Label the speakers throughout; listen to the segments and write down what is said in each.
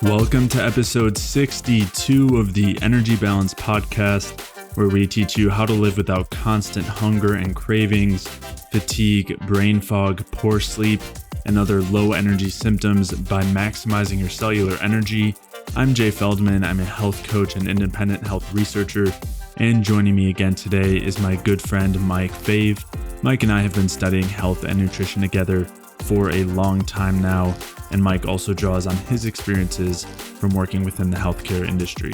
Speaker 1: Welcome to episode 62 of the Energy Balance Podcast, where we teach you how to live without constant hunger and cravings, fatigue, brain fog, poor sleep, and other low energy symptoms by maximizing your cellular energy. I'm Jay Feldman. I'm a health coach and independent health researcher. And joining me again today is my good friend, Mike Fave. Mike and I have been studying health and nutrition together for a long time now, and Mike also draws on his experiences from working within the healthcare industry.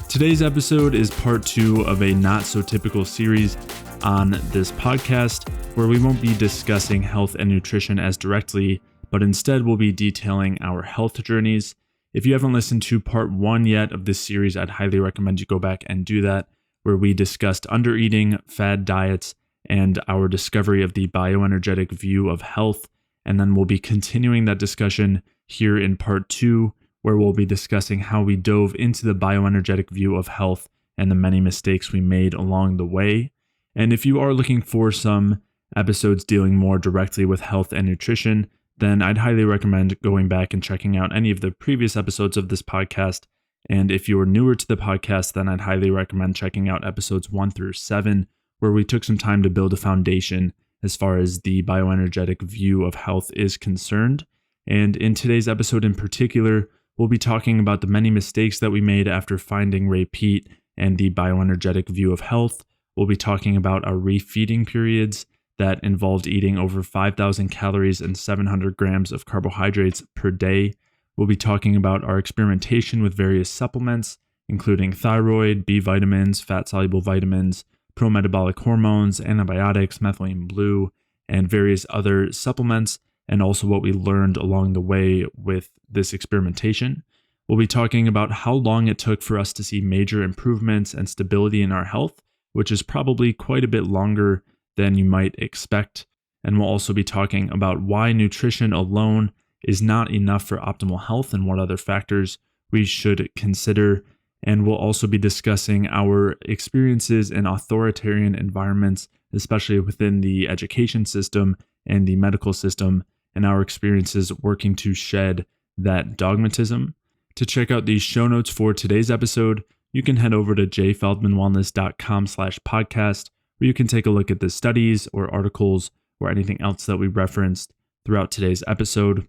Speaker 1: Today's episode is part 2 of a not so typical series on this podcast, where we won't be discussing health and nutrition as directly, but instead we'll be detailing our health journeys. If you haven't listened to part 1 yet of this series, I'd highly recommend you go back and do that, where we discussed undereating, fad diets, and our discovery of the bioenergetic view of health. And then we'll be continuing that discussion here in part 2, where we'll be discussing how we dove into the bioenergetic view of health and the many mistakes we made along the way. And if you are looking for some episodes dealing more directly with health and nutrition, then I'd highly recommend going back and checking out any of the previous episodes of this podcast. And if you are newer to the podcast, then I'd highly recommend checking out episodes 1 through 7, where we took some time to build a foundation as far as the bioenergetic view of health is concerned. And in today's episode in particular, we'll be talking about the many mistakes that we made after finding Ray Peat and the bioenergetic view of health. We'll be talking about our refeeding periods that involved eating over 5,000 calories and 700 grams of carbohydrates per day. We'll be talking about our experimentation with various supplements, including thyroid, B vitamins, fat-soluble vitamins, pro-metabolic hormones, antibiotics, methylene blue, and various other supplements, and also what we learned along the way with this experimentation. We'll be talking about how long it took for us to see major improvements and stability in our health, which is probably quite a bit longer than you might expect. And we'll also be talking about why nutrition alone is not enough for optimal health and what other factors we should consider. And we'll also be discussing our experiences in authoritarian environments, especially within the education system and the medical system, and our experiences working to shed that dogmatism. To check out the show notes for today's episode, you can head over to jfeldmanwellness.com/podcast, where you can take a look at the studies or articles or anything else that we referenced throughout today's episode.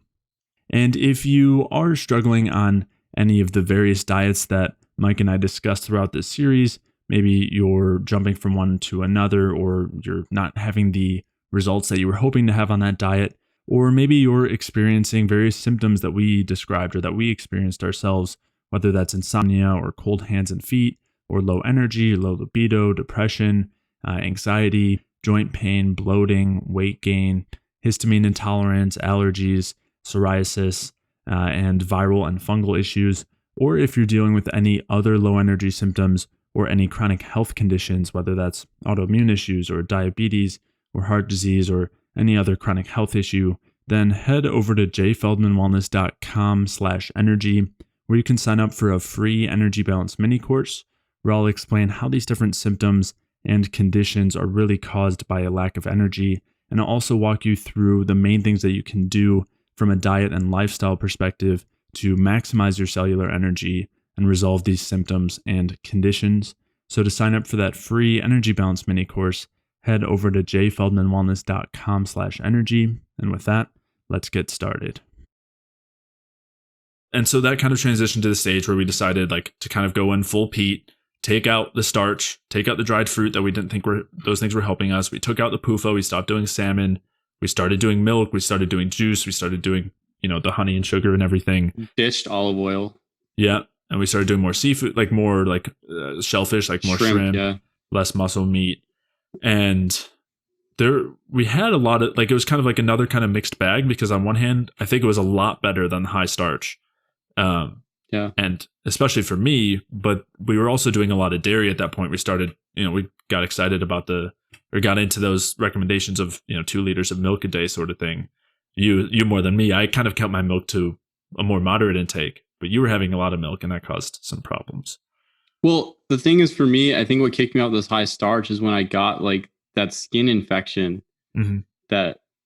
Speaker 1: And if you are struggling on any of the various diets that Mike and I discussed throughout this series, maybe you're jumping from one to another, or you're not having the results that you were hoping to have on that diet, or maybe you're experiencing various symptoms that we described or that we experienced ourselves, whether that's insomnia or cold hands and feet, or low energy, low libido, depression, anxiety, joint pain, bloating, weight gain, histamine intolerance, allergies, psoriasis, and viral and fungal issues, or if you're dealing with any other low energy symptoms or any chronic health conditions, whether that's autoimmune issues or diabetes or heart disease or any other chronic health issue, then head over to jfeldmanwellness.com/energy, where you can sign up for a free energy balance mini course, where I'll explain how these different symptoms and conditions are really caused by a lack of energy. And I'll also walk you through the main things that you can do from a diet and lifestyle perspective to maximize your cellular energy and resolve these symptoms and conditions. So to sign up for that free energy balance mini course, head over to jfeldmanwellness.com/energy. And with that, let's get started. And so that kind of transitioned to the stage where we decided to kind of go in full Peat, take out the starch, take out the dried fruit that we didn't think those things were helping us. We took out the PUFA, we stopped doing salmon, we started doing milk, we started doing juice, we started doing the honey and sugar and everything.
Speaker 2: Ditched olive oil.
Speaker 1: Yeah. And we started doing more seafood, more shellfish, more shrimp,
Speaker 2: yeah.
Speaker 1: less muscle meat. And we had a lot of, it was kind of another kind of mixed bag, because on one hand, I think it was a lot better than high starch.
Speaker 2: Yeah.
Speaker 1: And especially for me, but we were also doing a lot of dairy at that point. We started, we got excited about got into those recommendations of, 2 liters of milk a day sort of thing. You more than me. I kind of kept my milk to a more moderate intake, but you were having a lot of milk and that caused some problems.
Speaker 2: Well, the thing is, for me, I think what kicked me out with this high starch is when I got that skin infection.
Speaker 1: Mm-hmm.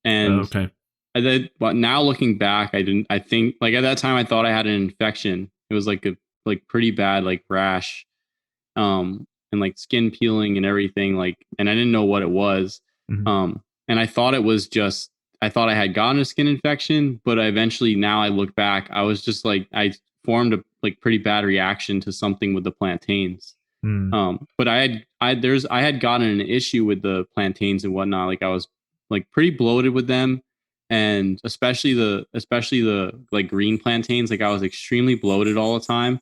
Speaker 2: Okay. I did, but now looking back, I think like at that time I thought I had an infection. It was like a like pretty bad like rash, and like skin peeling and everything, like, and I didn't know what it was.
Speaker 1: Mhm.
Speaker 2: And I thought it was just, I thought I had gotten a skin infection, but I eventually, now I look back, I was just like, I formed a like pretty bad reaction to something with the plantains.
Speaker 1: Mm.
Speaker 2: But I had gotten an issue with the plantains and whatnot. Like I was like pretty bloated with them, and especially the like green plantains. Like I was extremely bloated all the time,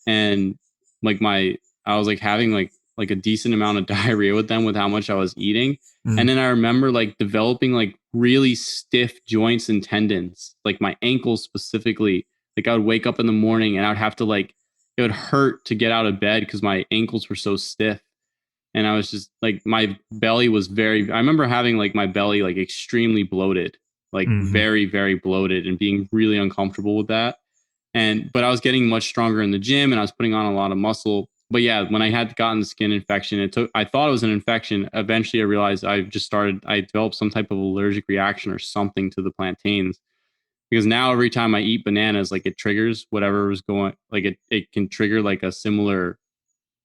Speaker 2: and like I was like having like a decent amount of diarrhea with them with how much I was eating. And
Speaker 1: Mm.
Speaker 2: then I remember like developing like really stiff joints and tendons, like my ankles specifically. Like I would wake up in the morning and I would have to like, it would hurt to get out of bed because my ankles were so stiff. And I was just like, my belly was I remember having like my belly like extremely bloated, like
Speaker 1: Mhm.
Speaker 2: very, very bloated, and being really uncomfortable with that. But I was getting much stronger in the gym and I was putting on a lot of muscle. But yeah, when I had gotten the skin infection, I thought it was an infection. Eventually I realized I developed some type of allergic reaction or something to the plantains, because now every time I eat bananas, like it triggers whatever was going, like it can trigger like a similar,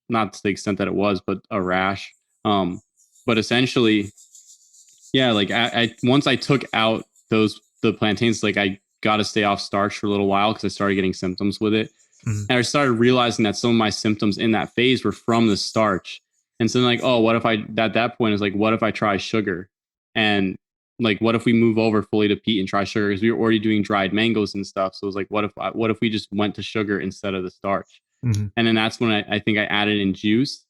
Speaker 2: not to the extent that it was, but a rash. But essentially, yeah, like once I took out the plantains, like I got to stay off starch for a little while because I started getting symptoms with it.
Speaker 1: Mhm.
Speaker 2: And I started realizing that some of my symptoms in that phase were from the starch. And so then like, oh, what if at that point is like, what if I try sugar? And like, what if we move over fully to peat and try sugar? Because we were already doing dried mangoes and stuff. So it was like, what if we just went to sugar instead of the starch?
Speaker 1: Mhm.
Speaker 2: And then that's when I think I added in juice.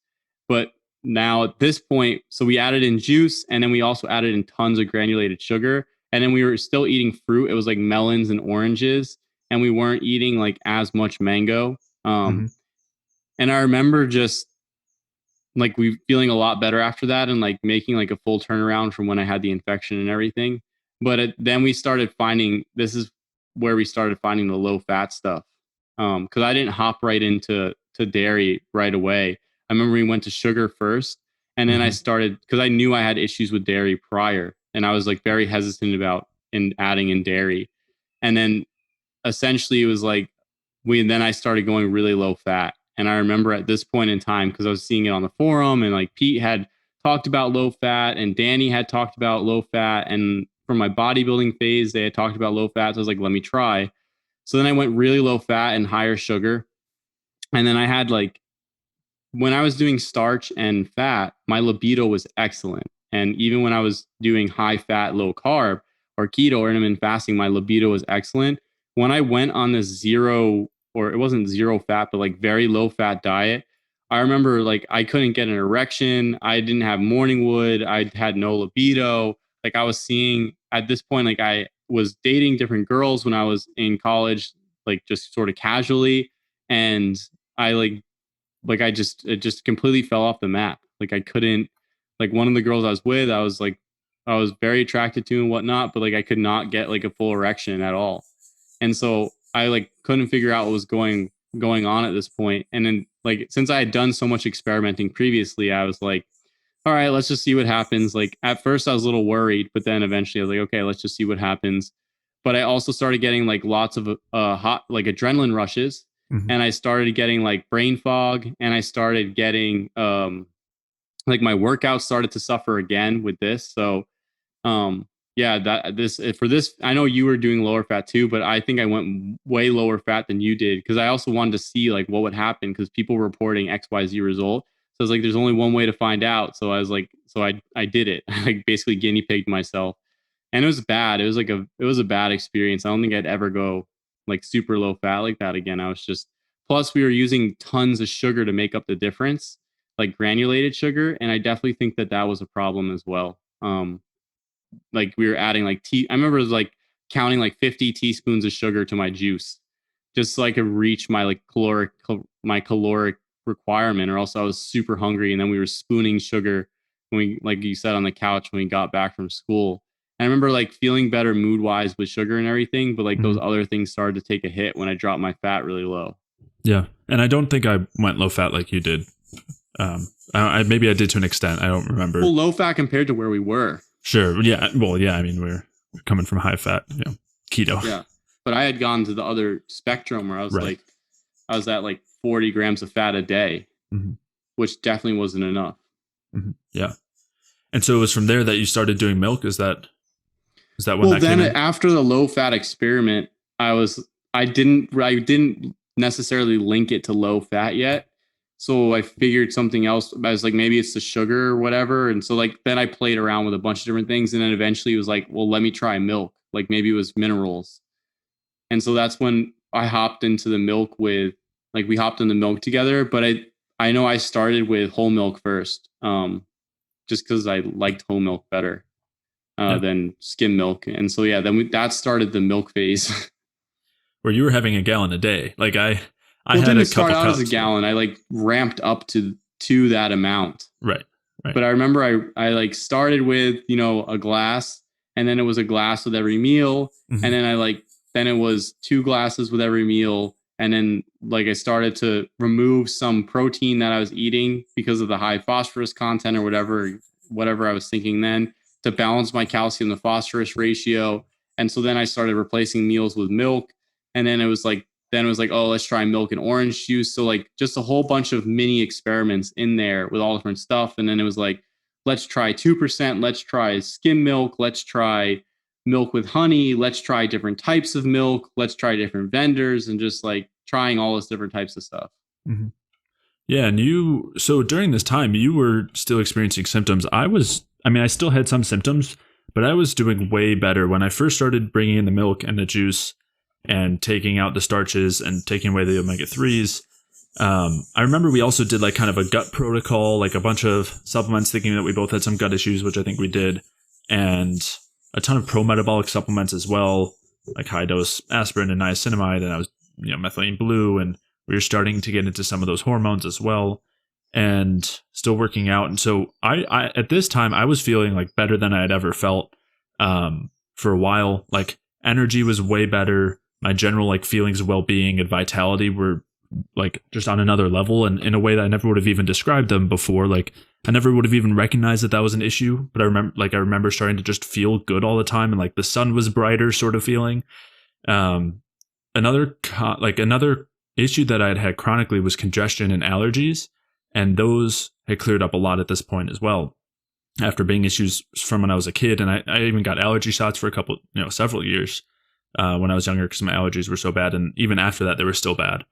Speaker 2: But now at this point, so we added in juice, and then we also added in tons of granulated sugar. And then we were still eating fruit. It was like melons and oranges, and we weren't eating like as much mango.
Speaker 1: Mhm.
Speaker 2: And I remember just like we feeling a lot better after that, and like making like a full turnaround from when I had the infection and everything. But then we started finding, this is where we started finding the low fat stuff. Because I didn't hop right into dairy right away. I remember we went to sugar first, and then I
Speaker 1: Mhm.
Speaker 2: started, because I knew I had issues with dairy prior, and I was like very hesitant about in adding in dairy. And then essentially it was like I started going really low fat. And I remember at this point in time, because I was seeing it on the forum, and like Pete had talked about low fat and Danny had talked about low fat, and from my bodybuilding phase they had talked about low fat, so I was like, let me try. So then I went really low fat and higher sugar. And then I had like, when I was doing starch and fat, my libido was excellent. And even when I was doing high fat, low carb or keto or intermittent fasting, my libido was excellent. When I went on this zero, or it wasn't zero fat, but like very low fat diet, I remember like I couldn't get an erection. I didn't have morning wood. I had no libido. Like I was seeing at this point, like I was dating different girls when I was in college, like just sort of casually. And I like it just completely fell off the map. Like I couldn't, like one of the girls I was with, I was very attracted to and whatnot, but like I could not get like a full erection at all. And so I like couldn't figure out what was going on at this point. And then like since I had done so much experimenting previously, I was like, all right, let's just see what happens. Like at first I was a little worried, but then eventually I was like, okay, let's just see what happens. But I also started getting like lots of hot like adrenaline rushes,
Speaker 1: Mhm.
Speaker 2: and I started getting like brain fog, and I started getting like my workouts started to suffer again with this. So yeah, that this for this, I know you were doing lower fat too, but I think I went way lower fat than you did, because I also wanted to see like what would happen, because people were reporting XYZ result. So I was like, there's only one way to find out. So I was like, so I did it. I like basically guinea pigged myself, and it was bad. It was a bad experience. I don't think I'd ever go like super low fat like that again. I was just, plus we were using tons of sugar to make up the difference, like granulated sugar, and I definitely think that that was a problem as well. Like we were adding like I remember it was like counting like 50 teaspoons of sugar to my juice just so I could reach my like my caloric requirement, or else I was super hungry. And then we were spooning sugar when we, like you said, on the couch when we got back from school. And I remember like feeling better mood wise with sugar and everything, but like those
Speaker 1: Mhm.
Speaker 2: other things started to take a hit when I dropped my fat really low.
Speaker 1: Yeah, and I don't think I went low fat like you did. Maybe I did to an extent. I don't remember.
Speaker 2: Well, low fat compared to where we were.
Speaker 1: Sure. Yeah. Well, yeah. I mean, we're coming from high fat, keto.
Speaker 2: Yeah. But I had gone to the other spectrum where I was
Speaker 1: Right.
Speaker 2: I was at like 40 grams of fat a day,
Speaker 1: Mm-hmm.
Speaker 2: which definitely wasn't enough.
Speaker 1: Mm-hmm. Yeah. And so it was from there that you started doing milk. Is that when
Speaker 2: Well,
Speaker 1: that came
Speaker 2: then
Speaker 1: in?
Speaker 2: after the low fat experiment, I didn't necessarily link it to low fat yet. So I figured something else. I was like, maybe it's the sugar or whatever. And so like, then I played around with a bunch of different things. And then eventually it was like, well, let me try milk. Like maybe it was minerals. And so that's when I hopped into the milk we hopped in the milk together. But I know I started with whole milk first, just because I liked whole milk better than skim milk. And so, yeah, then that started the milk phase.
Speaker 1: Where you were having a gallon a day. Like I
Speaker 2: Well, it
Speaker 1: had a
Speaker 2: didn't start
Speaker 1: couple
Speaker 2: out
Speaker 1: cups.
Speaker 2: as a gallon. I like ramped up to that amount.
Speaker 1: Right.
Speaker 2: But I remember I like started with, a glass, and then it was a glass with every meal.
Speaker 1: Mm-hmm.
Speaker 2: And then then it was 2 glasses with every meal. And then like I started to remove some protein that I was eating because of the high phosphorus content or whatever I was thinking then, to balance my calcium to phosphorus ratio. And so then I started replacing meals with milk. And then it was like, oh, let's try milk and orange juice. So like just a whole bunch of mini experiments in there with all different stuff. And then it was like, let's try 2%, let's try skim milk, let's try milk with honey, let's try different types of milk, let's try different vendors, and just like trying all this different types of stuff.
Speaker 1: Mm-hmm. Yeah. And so during this time, you were still experiencing symptoms. I still had some symptoms, but I was doing way better when I first started bringing in the milk and the juice and taking out the starches and taking away the omega-3s. I remember we also did like kind of a gut protocol, like a bunch of supplements, thinking that we both had some gut issues, which I think we did, and a ton of pro-metabolic supplements as well, like high dose aspirin and niacinamide, and I was, methylene blue, and we were starting to get into some of those hormones as well, and still working out. And so I at this time I was feeling like better than I had ever felt for a while. Like energy was way better. My general like feelings of well-being and vitality were like just on another level, and in a way that I never would have even described them before. Like I never would have even recognized that was an issue, but I remember starting to just feel good all the time, and like the sun was brighter sort of feeling. Another issue that I had chronically was congestion and allergies, and those had cleared up a lot at this point as well, after being issues from when I was a kid. And I even got allergy shots for several years when I was younger, because my allergies were so bad, and even after that they were still bad.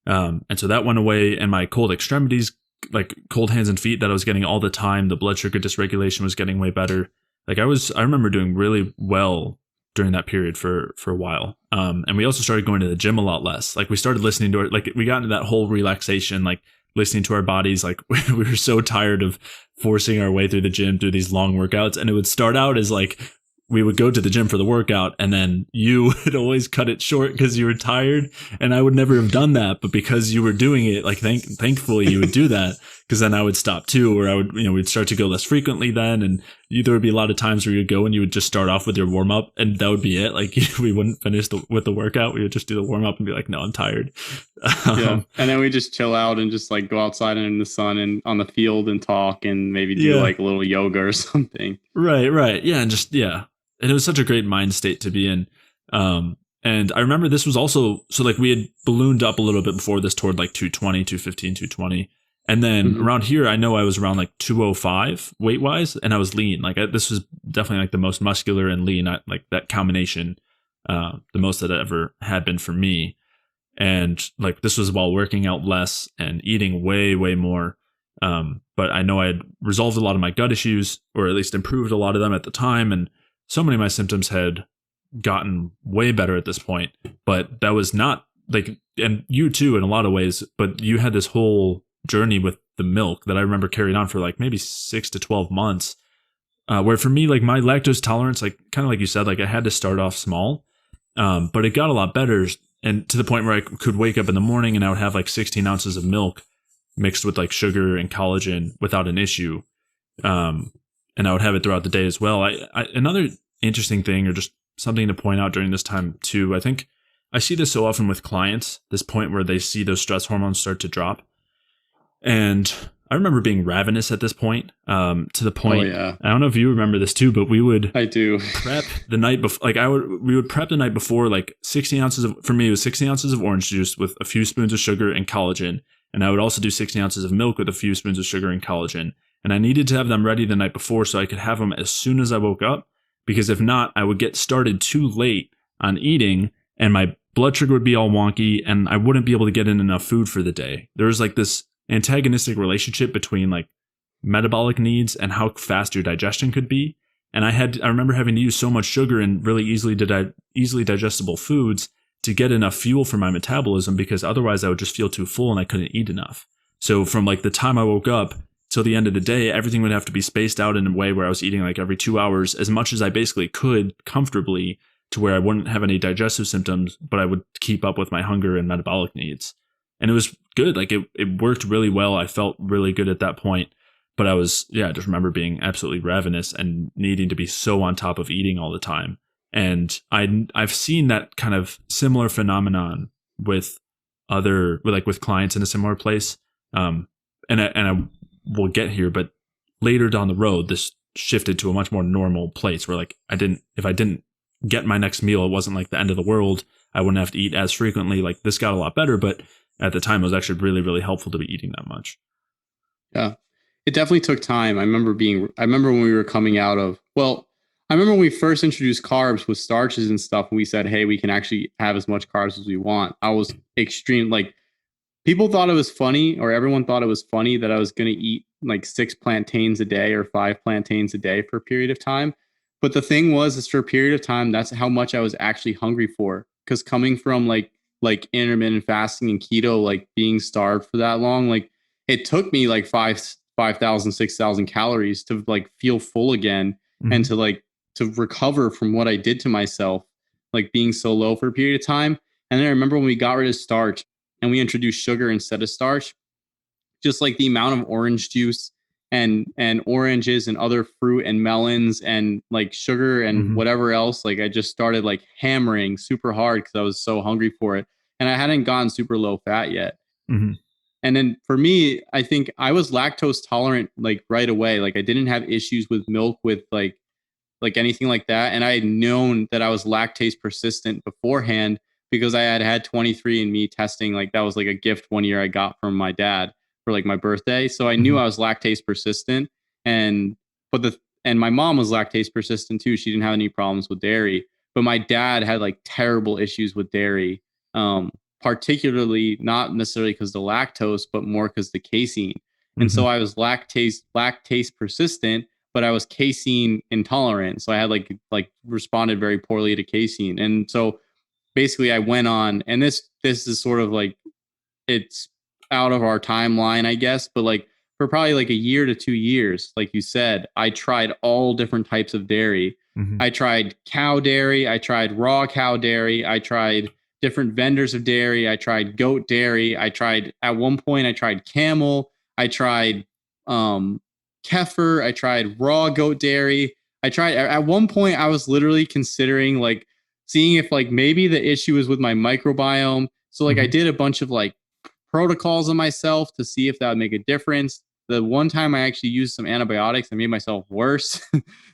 Speaker 1: And so that went away, and my cold extremities, like cold hands and feet that I was getting all the time, the blood sugar dysregulation was getting way better. Like I remember doing really well during that period for a while. And we also started going to the gym a lot less. Like we started listening to it, like we got into that whole relaxation, like listening to our bodies. Like we were so tired of forcing our way through the gym through these long workouts. And it would start out as like, we would go to the gym for the workout, and then you would always cut it short because you were tired, and I would never have done that. But because you were doing it, like thankfully you would do that, because then I would stop too, or I would, we'd start to go less frequently then. And there would be a lot of times where you'd go and you would just start off with your warm up, and that would be it. Like we wouldn't finish with the workout. We would just do the warm up and be like, no, I'm tired.
Speaker 2: Yeah. And then we just chill out and just like go outside in the sun and on the field and talk, and maybe do like a little yoga or something.
Speaker 1: Right. Yeah. And just, yeah. And it was such a great mind state to be in. And I remember this was also, so like we had ballooned up a little bit before this toward like 220, 215, 220. And then around here, I know I was around like 205 weight wise, and I was lean. Like this was definitely like the most muscular and lean, like that combination, the most that it ever had been for me. And like this was while working out less and eating way, way more. But I know I had resolved a lot of my gut issues, or at least improved a lot of them at the time. And so many of my symptoms had gotten way better at this point, but that was not like, and you too in a lot of ways, but you had this whole journey with the milk that I remember carried on for like maybe 6 to 12 months, where for me, like my lactose tolerance, like kind of like you said, like I had to start off small, but it got a lot better, and to the point where I could wake up in the morning and I would have like 16 ounces of milk mixed with like sugar and collagen without an issue. And I would have it throughout the day as well. Another interesting thing, or just something to point out during this time too, I think I see this so often with clients, this point where they see those stress hormones start to drop. And I remember being ravenous at this point, to the
Speaker 2: Oh
Speaker 1: point,
Speaker 2: yeah,
Speaker 1: I don't know if you remember this too, but we would
Speaker 2: I do.
Speaker 1: prep the night before. Like we would prep the night before, like 60 ounces of, for me, it was 60 ounces of orange juice with a few spoons of sugar and collagen. And I would also do 60 ounces of milk with a few spoons of sugar and collagen. And I needed to have them ready the night before so I could have them as soon as I woke up, because if not, I would get started too late on eating and my blood sugar would be all wonky and I wouldn't be able to get in enough food for the day. There was like this antagonistic relationship between like metabolic needs and how fast your digestion could be. And I remember having to use so much sugar and really easily digestible foods to get enough fuel for my metabolism, because otherwise I would just feel too full and I couldn't eat enough. So from like the time I woke up till the end of the day, everything would have to be spaced out in a way where I was eating like every 2 hours, as much as I basically could comfortably, to where I wouldn't have any digestive symptoms, but I would keep up with my hunger and metabolic needs. And it was good. Like it worked really well. I felt really good at that point. But I just remember being absolutely ravenous and needing to be so on top of eating all the time. And I've seen that kind of similar phenomenon with with clients in a similar place. And I will get here, but later down the road, this shifted to a much more normal place where like if I didn't get my next meal, it wasn't like the end of the world. I wouldn't have to eat as frequently. Like this got a lot better, but at the time it was actually really, really helpful to be eating that much.
Speaker 2: Yeah. It definitely took time. I remember when we were coming out of, I remember when we first introduced carbs with starches and stuff, and we said, hey, we can actually have as much carbs as we want. I was extreme. Like, people thought it was funny, or everyone thought it was funny that I was going to eat like 6 plantains a day or 5 plantains a day for a period of time. But the thing is for a period of time, that's how much I was actually hungry for. Because coming from like intermittent fasting and keto, like being starved for that long, like it took me like 5,000, 6,000 calories to like feel full again, and to recover from what I did to myself, like being so low for a period of time. And then I remember when we got rid of starch and we introduced sugar instead of starch, just like the amount of orange juice and oranges and other fruit and melons and like sugar and whatever else, like I just started like hammering super hard because I was so hungry for it. And I hadn't gone super low fat yet. And then for me, I think I was lactose tolerant like right away. Like I didn't have issues with milk with like anything like that. And I had known that I was lactase persistent beforehand because I had 23andMe testing. Like that was like a gift one year I got from my dad for like my birthday. So I knew I was lactase persistent. And and my mom was lactase persistent too. She didn't have any problems with dairy, but my dad had like terrible issues with dairy. Particularly not necessarily because the lactose, but more because the casein. And so I was lactase persistent, but I was casein intolerant. So I had like responded very poorly to casein. And so basically I went on, and this is sort of like, it's out of our timeline, I guess, but like for probably like a year to 2 years, like you said, I tried all different types of dairy. I tried cow dairy, I tried raw cow dairy, I tried different vendors of dairy, I tried goat dairy, at one point I tried camel, I tried kefir, I tried raw goat dairy. I tried at one point, I was literally considering like seeing if like maybe the issue is with my microbiome. So like I did a bunch of like protocols on myself to see if that would make a difference. The one time I actually used some antibiotics, I made myself worse.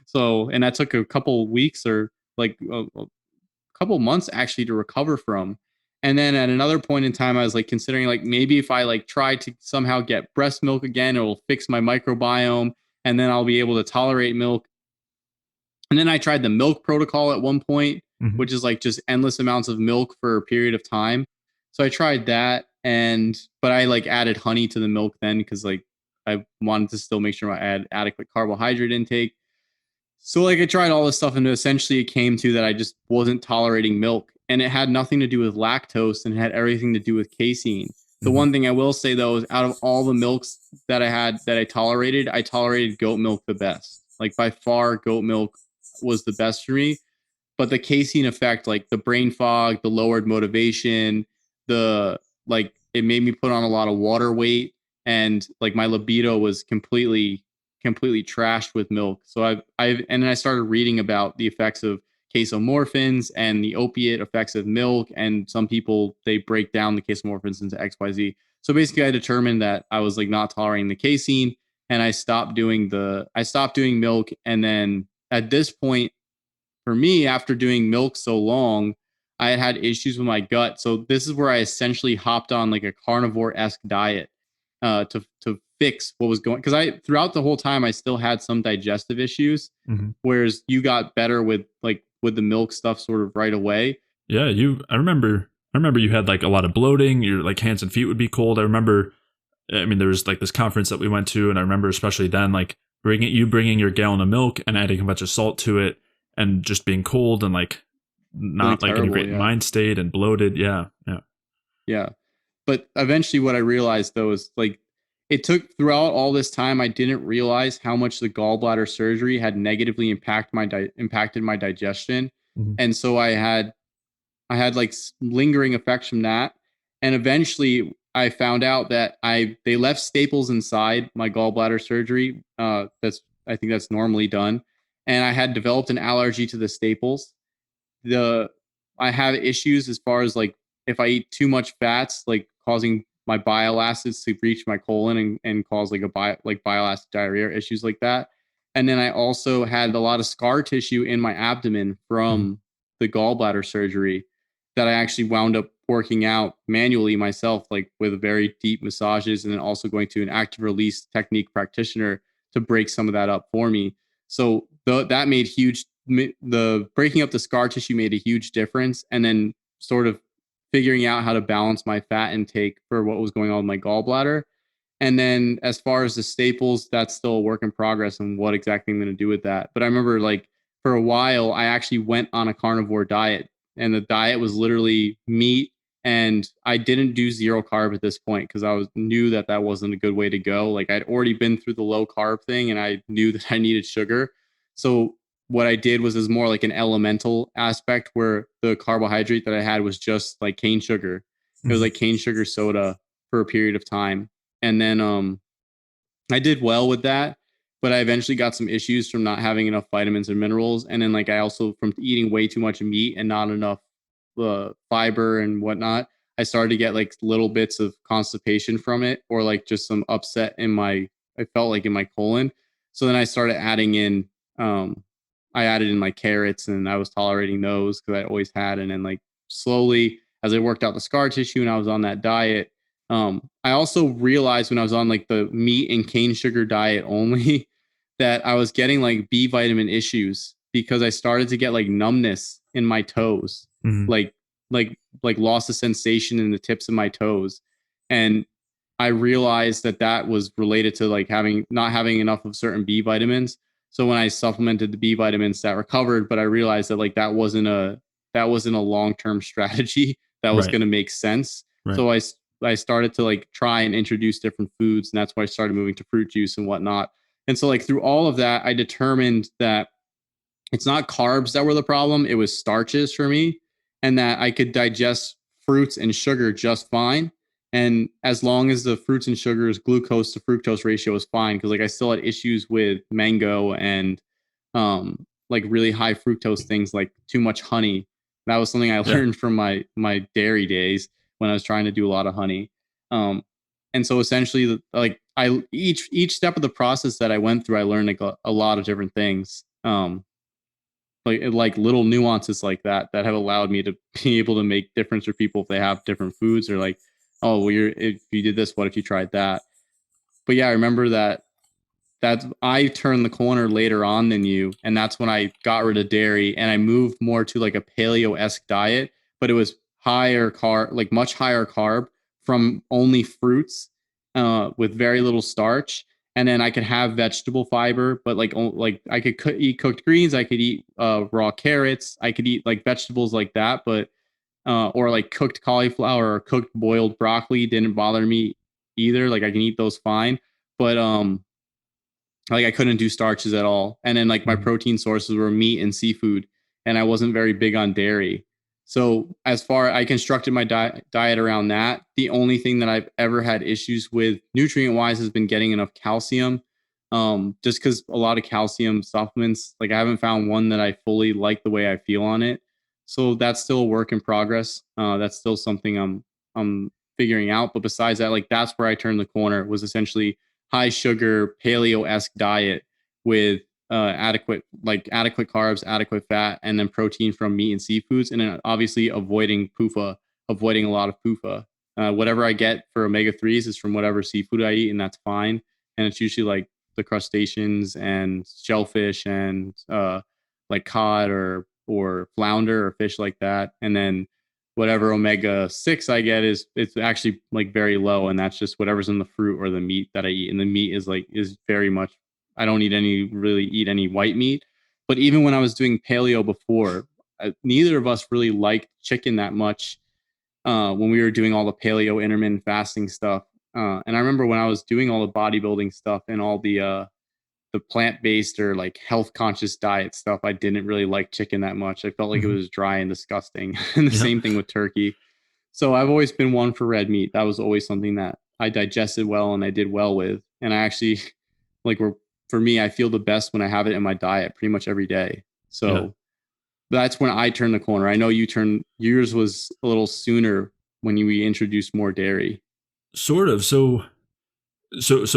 Speaker 2: So, and that took a couple weeks or like a couple months actually to recover from. And then at another point in time, I was like considering like maybe if I like try to somehow get breast milk again, it will fix my microbiome and then I'll be able to tolerate milk. And then I tried the milk protocol at one point, which is like just endless amounts of milk for a period of time. So I tried that, but I like added honey to the milk then because like I wanted to still make sure I had adequate carbohydrate intake. So like I tried all this stuff, and essentially it came to that I just wasn't tolerating milk, and it had nothing to do with lactose and it had everything to do with casein. The one thing I will say though is out of all the milks that I tolerated goat milk the best. Like by far, goat milk was the best for me. But the casein effect, like the brain fog, the lowered motivation, the like it made me put on a lot of water weight, and like my libido was completely trashed with milk. So and then I started reading about the effects of casomorphins and the opiate effects of milk. And some people, they break down the casomorphins into XYZ. So basically I determined that I was like not tolerating the casein, and I stopped doing milk. And then at this point, for me, after doing milk so long, I had issues with my gut. So this is where I essentially hopped on like a carnivore-esque diet to fix what was going. Because I throughout the whole time I still had some digestive issues,
Speaker 1: Hmm.
Speaker 2: whereas you got better with the milk stuff sort of right away.
Speaker 1: Yeah, I remember you had like a lot of bloating. Your like hands and feet would be cold. I remember. I mean, there was like this conference that we went to, and I remember especially then, like bringing your gallon of milk and adding a bunch of salt to it, and just being cold and like
Speaker 2: Feeling
Speaker 1: not like in a
Speaker 2: terrible,
Speaker 1: great
Speaker 2: yeah,
Speaker 1: mind state and bloated. Yeah, yeah.
Speaker 2: yeah. But eventually, what I realized though is like it took throughout all this time, I didn't realize how much the gallbladder surgery had negatively impacted my digestion,
Speaker 1: Hmm.
Speaker 2: and so I had like lingering effects from that. And eventually I found out that they left staples inside my gallbladder surgery. I think that's normally done. And I had developed an allergy to the staples. The I have issues as far as like if I eat too much fats, like causing my bile acids to reach my colon and cause like bile acid diarrhea, issues like that. And then I also had a lot of scar tissue in my abdomen
Speaker 1: Hmm.
Speaker 2: from the gallbladder surgery that I actually wound up working out manually myself, like with very deep massages, and then also going to an active release technique practitioner to break some of that up for me. So that made huge. The breaking up the scar tissue made a huge difference, and then sort of figuring out how to balance my fat intake for what was going on with my gallbladder. And then as far as the staples, that's still a work in progress on what exactly I'm going to do with that. But I remember like for a while, I actually went on a carnivore diet, and the diet was literally meat. And I didn't do zero carb at this point because knew that that wasn't a good way to go. Like I'd already been through the low carb thing, and I knew that I needed sugar. So what I did was more like an elemental aspect where the carbohydrate that I had was just like cane sugar. It was
Speaker 1: Hmm.
Speaker 2: like cane sugar soda for a period of time. And then I did well with that, but I eventually got some issues from not having enough vitamins and minerals. And then like I also from eating way too much meat and not enough fiber and whatnot, I started to get like little bits of constipation from it, or like just some upset I felt like in my colon. So then I started adding in, I added in like carrots, and I was tolerating those because I always had. And then like slowly as I worked out the scar tissue and I was on that diet, I also realized when I was on like the meat and cane sugar diet only that I was getting like B vitamin issues because I started to get like numbness in my toes,
Speaker 1: Hmm.
Speaker 2: like like loss of sensation in the tips of my toes. And I realized that that was related to like having not having enough of certain B vitamins. So when I supplemented the B vitamins, that recovered. But I realized that like that wasn't a long term strategy that was
Speaker 1: Right.
Speaker 2: going to make sense.
Speaker 1: Right.
Speaker 2: So I started to like try and introduce different foods, and that's why I started moving to fruit juice and whatnot. And so like through all of that, I determined that it's not carbs that were the problem, it was starches for me, and that I could digest fruits and sugar just fine. And as long as the fruits and sugars glucose to fructose ratio was fine, because like I still had issues with mango and like really high fructose things like too much honey. That was something I
Speaker 1: Yeah.
Speaker 2: learned from my dairy days when I was trying to do a lot of honey. um and so essentially like I each step of the process that I went through, I learned like a lot of different things, like little nuances like that have allowed me to be able to make difference for people if they have different foods, or like, oh well, if you did this, what if you tried that? But yeah, I remember that I turned the corner later on than you, and that's when I got rid of dairy and I moved more to like a paleo-esque diet, but it was higher carb, like much higher carb from only fruits, with very little starch. And then I could have vegetable fiber, but like I could eat cooked greens, I could eat raw carrots, I could eat like vegetables like that, but or like cooked cauliflower or cooked boiled broccoli didn't bother me either. Like I can eat those fine, but like I couldn't do starches at all. And then like my
Speaker 1: Hmm.
Speaker 2: protein sources were meat and seafood, and I wasn't very big on dairy. So as far I constructed my diet around that, the only thing that I've ever had issues with nutrient wise has been getting enough calcium. Just because a lot of calcium supplements, like I haven't found one that I fully like the way I feel on it. So that's still a work in progress. That's still something I'm figuring out. But besides that, like that's where I turned the corner, was essentially high sugar, paleo-esque diet with adequate carbs, adequate fat, and then protein from meat and seafoods. And then obviously avoiding avoiding a lot of PUFA. Whatever I get for omega-3s is from whatever seafood I eat, and that's fine. And it's usually like the crustaceans and shellfish and like cod or flounder or fish like that. And then whatever omega-6 I get it's actually like very low, and that's just whatever's in the fruit or the meat that I eat. And the meat is very much, I don't really eat any white meat. But even when I was doing paleo before, neither of us really liked chicken that much when we were doing all the paleo intermittent fasting stuff. And I remember when I was doing all the bodybuilding stuff and all the plant-based or like health conscious diet stuff, I didn't really like chicken that much. I felt like it was dry and disgusting. And the same thing with turkey. So I've always been one for red meat. That was always something that I digested well and I did well with. And I actually for me, I feel the best when I have it in my diet pretty much every day. So that's when I turned the corner. I know yours was a little sooner when we introduced more dairy.
Speaker 1: Sort of. So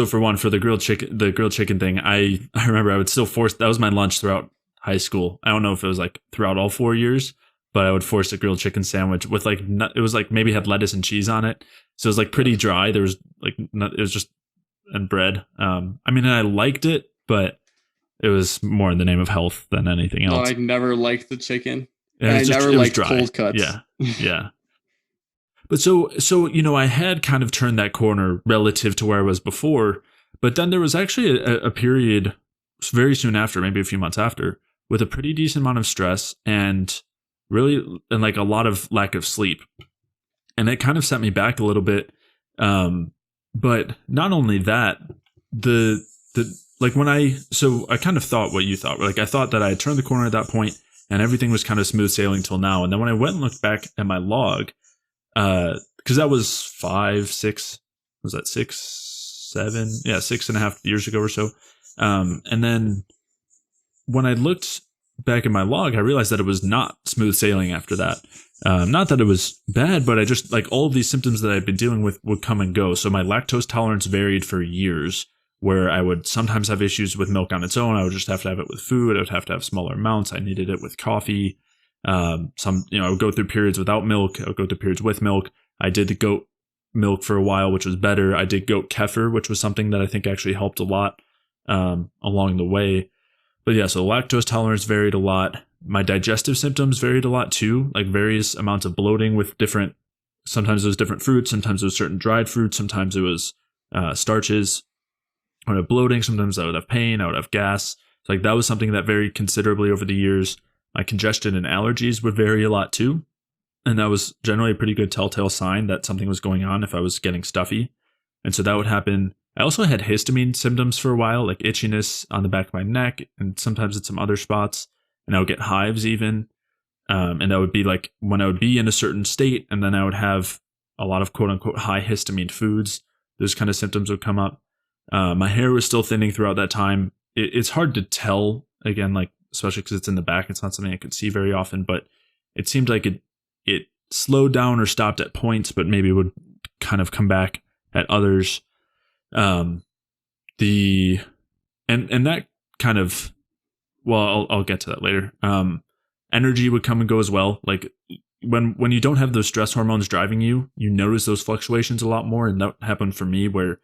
Speaker 1: for one, for the grilled chicken thing, I remember I would still force, that was my lunch throughout high school. I don't know if it was like throughout all 4 years, but I would force a grilled chicken sandwich with like, it was like maybe had lettuce and cheese on it. So it was like pretty dry. There was like, it was just, and bread. I mean, I liked it, but it was more in the name of health than anything else.
Speaker 2: I never liked the chicken.
Speaker 1: And
Speaker 2: I never liked
Speaker 1: dry.
Speaker 2: Cold cuts.
Speaker 1: Yeah. Yeah. But so, I had kind of turned that corner relative to where I was before, but then there was actually a period very soon after, maybe a few months after, with a pretty decent amount of stress and like a lot of lack of sleep. And it kind of set me back a little bit. But not only that, like I kind of thought what you thought. Like I thought that I had turned the corner at that point and everything was kind of smooth sailing till now. And then when I went and looked back at my log, because that was 6 and a half years ago or so. And then when I looked back at my log, I realized that it was not smooth sailing after that. Not that it was bad, but I just like all of these symptoms that I'd been dealing with would come and go. So my lactose tolerance varied for years, where I would sometimes have issues with milk on its own. I would just have to have it with food. I would have to have smaller amounts. I needed it with coffee. I would go through periods without milk. I would go through periods with milk. I did the goat milk for a while, which was better. I did goat kefir, which was something that I think actually helped a lot along the way. But yeah, so lactose tolerance varied a lot. My digestive symptoms varied a lot too, like various amounts of bloating with sometimes it was different fruits, sometimes it was certain dried fruits, sometimes it was starches. I would have bloating, sometimes I would have pain, I would have gas. So like that was something that varied considerably over the years. My congestion and allergies would vary a lot too. And that was generally a pretty good telltale sign that something was going on if I was getting stuffy. And so that would happen. I also had histamine symptoms for a while, like itchiness on the back of my neck and sometimes at some other spots. And I would get hives even. And that would be like when I would be in a certain state and then I would have a lot of quote unquote high histamine foods. Those kind of symptoms would come up. My hair was still thinning throughout that time. It's hard to tell, again, like especially because it's in the back. It's not something I could see very often, but it seemed like it slowed down or stopped at points, but maybe would kind of come back at others. And that kind of, well, I'll get to that later. Energy would come and go as well. Like when you don't have those stress hormones driving you, you notice those fluctuations a lot more. And that happened for me, where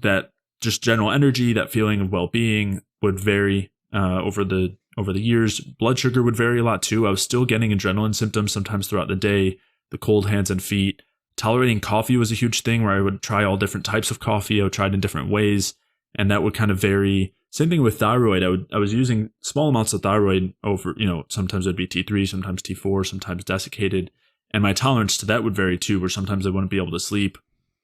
Speaker 1: that just general energy, that feeling of well-being would vary over the years. Blood sugar would vary a lot too. I was still getting adrenaline symptoms sometimes throughout the day, the cold hands and feet. Tolerating coffee was a huge thing, where I would try all different types of coffee. I would try it in different ways, and that would kind of vary. Same thing with thyroid. I was using small amounts of thyroid over, sometimes it'd be T3, sometimes T4, sometimes desiccated. And my tolerance to that would vary too, where sometimes I wouldn't be able to sleep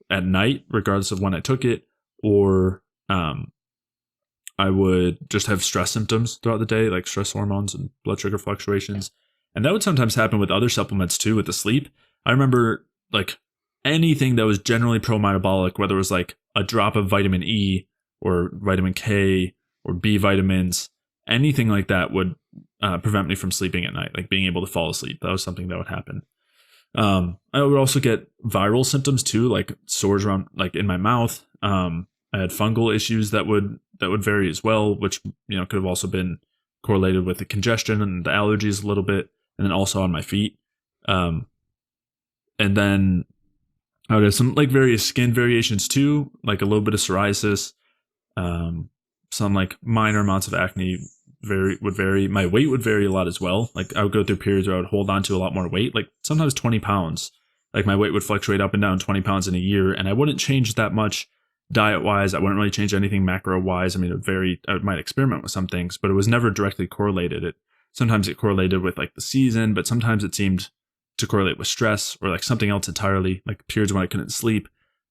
Speaker 1: at night, regardless of when I took it, or I would just have stress symptoms throughout the day, like stress hormones and blood sugar fluctuations. And that would sometimes happen with other supplements too, with the sleep. I remember like anything that was generally pro-metabolic, whether it was like a drop of vitamin E or vitamin K or B vitamins, anything like that would prevent me from sleeping at night, like being able to fall asleep. That was something that would happen. I would also get viral symptoms too, like sores around, like in my mouth. I had fungal issues that would vary as well, which could have also been correlated with the congestion and the allergies a little bit, and then also on my feet. Um, and then I would have some like various skin variations too, like a little bit of psoriasis, some like minor amounts of acne would vary. My weight would vary a lot as well. Like I would go through periods where I would hold on to a lot more weight, like sometimes 20 pounds. Like my weight would fluctuate up and down 20 pounds in a year, and I wouldn't change that much diet wise. I wouldn't really change anything macro wise. I mean, it would vary. I might experiment with some things, but it was never directly correlated. Sometimes it correlated with like the season, but sometimes it seemed to correlate with stress or like something else entirely, like periods when I couldn't sleep.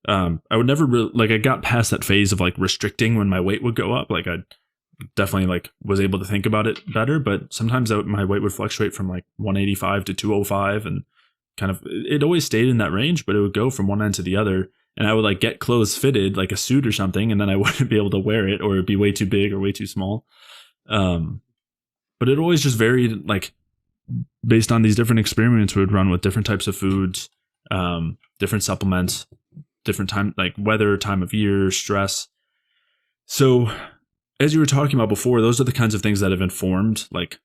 Speaker 1: I would never really, like, I got past that phase of like restricting when my weight would go up. Like I definitely like was able to think about it better, but sometimes my weight would fluctuate from like 185 to 205, and kind of it always stayed in that range, but it would go from one end to the other. And I would like get clothes fitted, like a suit or something, and then I wouldn't be able to wear it, or it'd be way too big or way too small. But it always just varied, like based on these different experiments we would run with different types of foods, different supplements, different time, like weather, time of year, stress. So as you were talking about before, those are the kinds of things that have informed like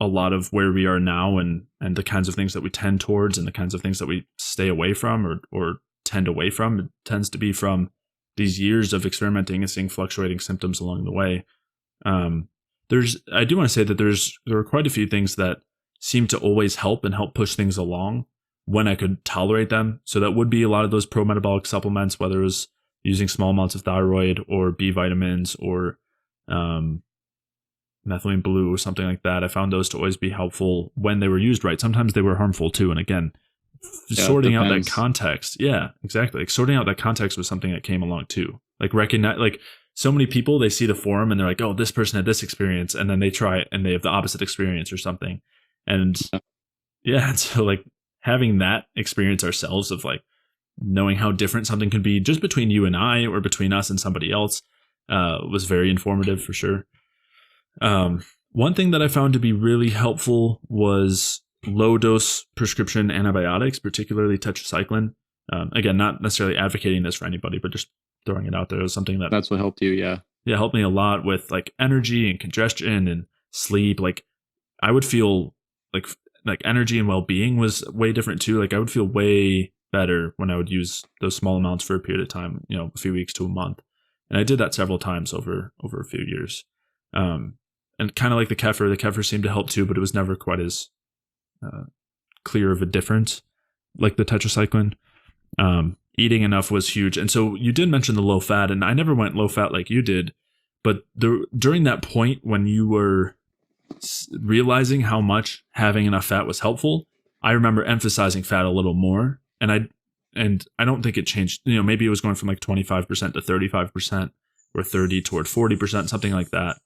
Speaker 1: a lot of where we are now, and the kinds of things that we tend towards and the kinds of things that we stay away from or tend away from. It tends to be from these years of experimenting and seeing fluctuating symptoms along the way. I do want to say that there are quite a few things that seem to always help and help push things along when I could tolerate them. So that would be a lot of those pro-metabolic supplements, whether it was using small amounts of thyroid or B vitamins or methylene blue or something like that. I found those to always be helpful when they were used right. Sometimes they were harmful too. And again, sorting out that context. Yeah, exactly. Like sorting out that context was something that came along too. Like recognize, like so many people, they see the forum and they're like, oh, this person had this experience. And then they try it and they have the opposite experience or something. And yeah, so like having that experience ourselves of like knowing how different something could be just between you and I or between us and somebody else was very informative for sure. One thing that I found to be really helpful was low dose prescription antibiotics, particularly tetracycline. Again, not necessarily advocating this for anybody, but just throwing it out there. It was something
Speaker 2: that's what helped you. Yeah,
Speaker 1: helped me a lot with like energy and congestion and sleep. Like I would feel like energy and well-being was way different too. Like I would feel way better when I would use those small amounts for a period of time, a few weeks to a month. And I did that several times over a few years. And kind of like the kefir seemed to help too, but it was never quite as clear of a difference like the tetracycline. Eating enough was huge. And so you did mention the low fat, and I never went low fat like you did, but during that point when you were realizing how much having enough fat was helpful, I remember emphasizing fat a little more. And I don't think it changed. Maybe it was going from like 25% to 35% or 30 toward 40%, something like that.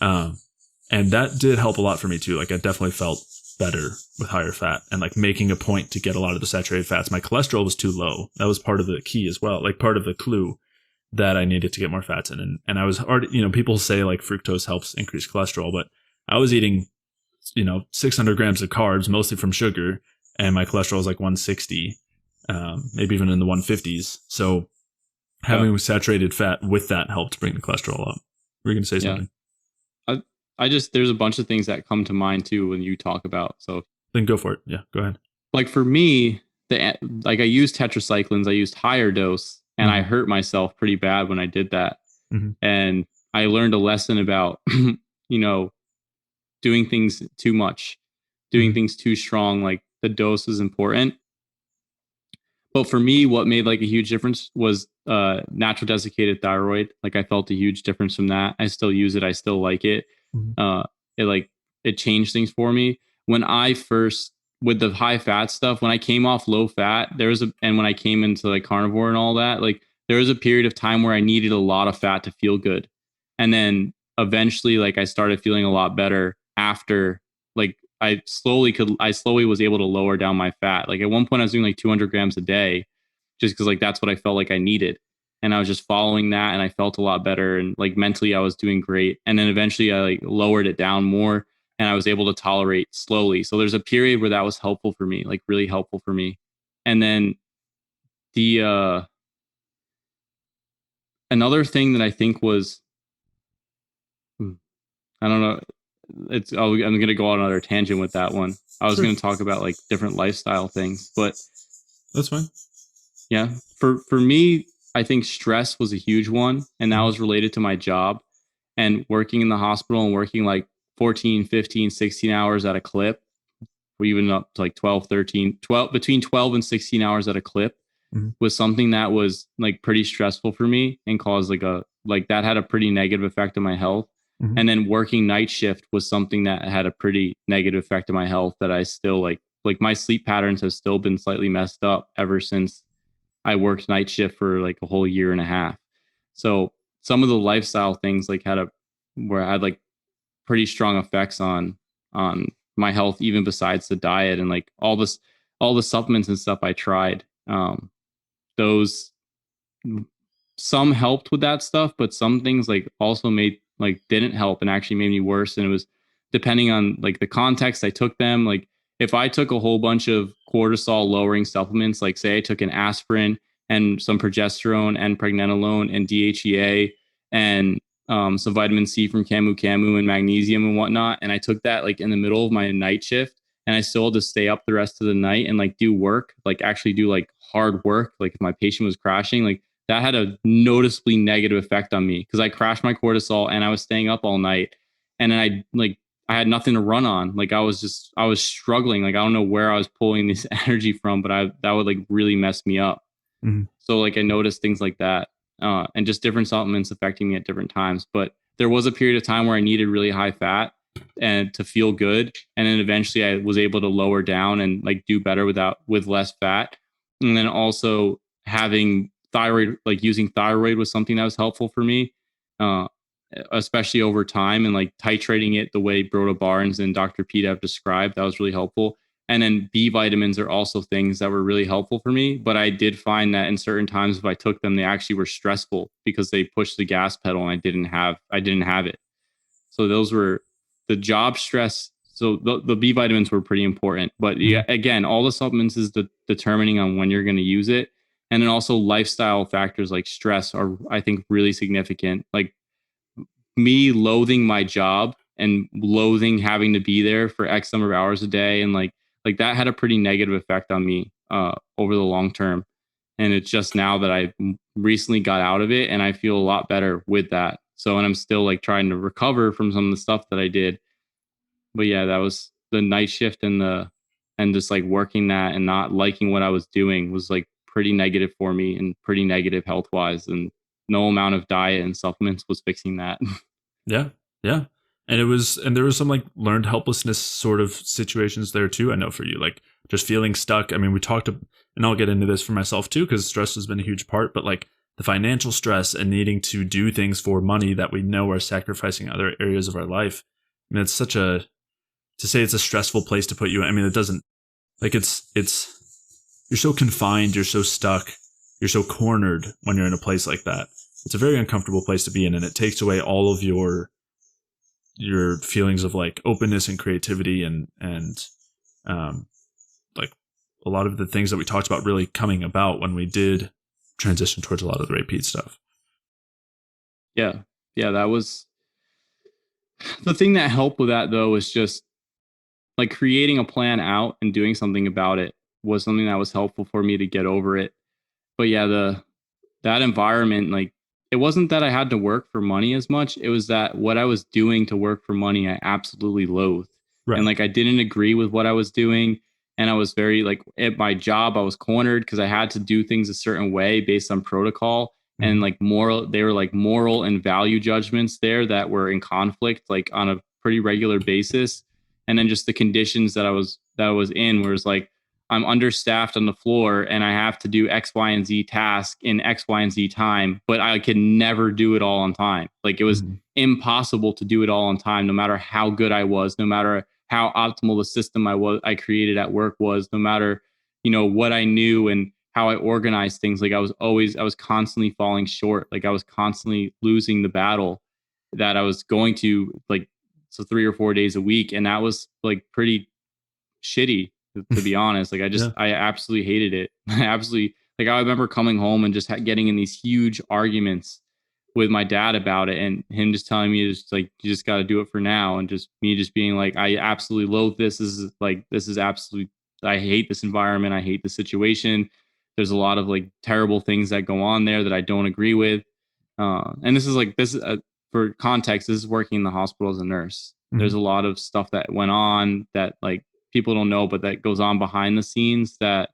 Speaker 1: And that did help a lot for me too. Like I definitely felt better with higher fat and like making a point to get a lot of the saturated fats. My cholesterol was too low. That was part of the key as well. Like part of the clue that I needed to get more fats in. And I was already, people say like fructose helps increase cholesterol, but I was eating, 600 grams of carbs, mostly from sugar, and my cholesterol was like 160, maybe even in the 150s. So having saturated fat with that helped bring the cholesterol up. Were you going to say something?
Speaker 2: I just, there's a bunch of things that come to mind too when you talk about. So
Speaker 1: then go for it. Yeah, go ahead.
Speaker 2: Like for me, like I used tetracyclines, I used higher dose, and I hurt myself pretty bad when I did that. And I learned a lesson about, doing things too much, doing things too strong. Like the dose is important. But for me, what made like a huge difference was natural desiccated thyroid. Like I felt a huge difference from that. I still use it. I still like it. It changed things for me. When I first, with the high fat stuff, when I came off low fat, and when I came into like carnivore and all that, like there was a period of time where I needed a lot of fat to feel good. And then eventually, like I started feeling a lot better after, like I slowly was able to lower down my fat. Like at one point I was doing like 200 grams a day just because like that's what I felt like I needed. And I was just following that and I felt a lot better. And like mentally I was doing great. And then eventually I like lowered it down more. and I was able to tolerate slowly. So there's a period where that was helpful for me, like really helpful for me. And then the another thing that I think was, I don't know, I'm going to go on another tangent with that one. I was
Speaker 1: Sure.
Speaker 2: going to talk about like different lifestyle things, but
Speaker 1: That's fine.
Speaker 2: yeah, for me, I think stress was a huge one, and that
Speaker 1: Mhm.
Speaker 2: was related to my job and working in the hospital and working like 14, 15, 16 hours at a clip, or even up to like 12, 13, 12, between 12 and 16 hours at a clip
Speaker 1: Mhm.
Speaker 2: was something that was like pretty stressful for me and caused like that had a pretty negative effect on my health.
Speaker 1: Mhm.
Speaker 2: And then working night shift was something that had a pretty negative effect on my health that I still like my sleep patterns have still been slightly messed up ever since I worked night shift for like a whole year and a half. So some of the lifestyle things like where I had like pretty strong effects on my health, even besides the diet and like all the supplements and stuff I tried. Those some helped with that stuff, but some things like also made like didn't help and actually made me worse. And it was depending on like the context I took them. Like if I took a whole bunch of cortisol lowering supplements, like say I took an aspirin and some progesterone and pregnenolone and DHEA and some vitamin C from camu camu and magnesium and whatnot, and I took that like in the middle of my night shift, and I still had to stay up the rest of the night and like do work, like actually do like hard work, like if my patient was crashing, like that had a noticeably negative effect on me because I crashed my cortisol and I was staying up all night. And then I had nothing to run on. Like I was struggling. Like I don't know where I was pulling this energy from, but that would like really mess me up.
Speaker 1: Mhm.
Speaker 2: So like I noticed things like that, and just different supplements affecting me at different times. But there was a period of time where I needed really high fat and to feel good, and then eventually I was able to lower down and like do better with less fat. And then also having thyroid, like using thyroid was something that was helpful for me, uh, especially over time, and like titrating it the way Broda Barnes and Dr. Peat have described. That was really helpful. And then B vitamins are also things that were really helpful for me. But I did find that in certain times, if I took them, they actually were stressful because they pushed the gas pedal and I didn't have it. So those were the job stress. So the B vitamins were pretty important. But yeah,
Speaker 1: Mhm.
Speaker 2: again, all the supplements is determining on when you're going to use it. And then also lifestyle factors like stress are, I think, really significant. Like me loathing my job and loathing having to be there for X number of hours a day, and like that had a pretty negative effect on me over the long term. And it's just now that I recently got out of it and I feel a lot better with that. So, and I'm still like trying to recover from some of the stuff that I did. But yeah, that was the night shift and just like working that and not liking what I was doing was like pretty negative for me and pretty negative health wise. And no amount of diet and supplements was fixing that.
Speaker 1: Yeah. Yeah. And there was some like learned helplessness sort of situations there too. I know for you, like just feeling stuck. I mean, and I'll get into this for myself too, because stress has been a huge part, but like the financial stress and needing to do things for money that we know are sacrificing other areas of our life. I mean, to say it's a stressful place to put you. I mean, it doesn't, like you're so confined, you're so stuck, you're so cornered when you're in a place like that. It's a very uncomfortable place to be in, and it takes away all of your feelings of like openness and creativity and um like a lot of the things that we talked about really coming about when we did transition towards a lot of the Ray Peat stuff.
Speaker 2: Yeah. Yeah. That was the thing that helped with that though, was just like creating a plan out and doing something about it was something that was helpful for me to get over it. But yeah, that environment, like it wasn't that I had to work for money as much. It was that what I was doing to work for money, I absolutely loathed. And
Speaker 1: Right.
Speaker 2: like I didn't agree with what I was doing. And I was very like at my job, I was cornered because I had to do things a certain way based on protocol and
Speaker 1: Mm-hmm.
Speaker 2: like they were like moral and value judgments there that were in conflict, like on a pretty regular basis. And then just the conditions that I was in, where it's like, I'm understaffed on the floor and I have to do X, Y, and Z task in X, Y, and Z time, but I could never do it all on time. Like it was
Speaker 1: Mm-hmm.
Speaker 2: impossible to do it all on time, no matter how good I was, no matter how optimal the system I created at work was, no matter, what I knew and how I organized things. Like I was constantly falling short. Like I was constantly losing the battle that I was going to like So 3 or 4 days a week. And that was like pretty shitty to be honest. Like
Speaker 1: Yeah.
Speaker 2: I absolutely hated it. I absolutely, like, I remember coming home and just getting in these huge arguments with my dad about it, and him just telling me, just like, you just got to do it for now. And just me just being like, I absolutely loathe this. This is absolutely, I hate this environment. I hate the situation. There's a lot of like terrible things that go on there that I don't agree with. And this is for context, this is working in the hospital as a nurse. There's a lot of stuff that went on that like people don't know, but that goes on behind the scenes that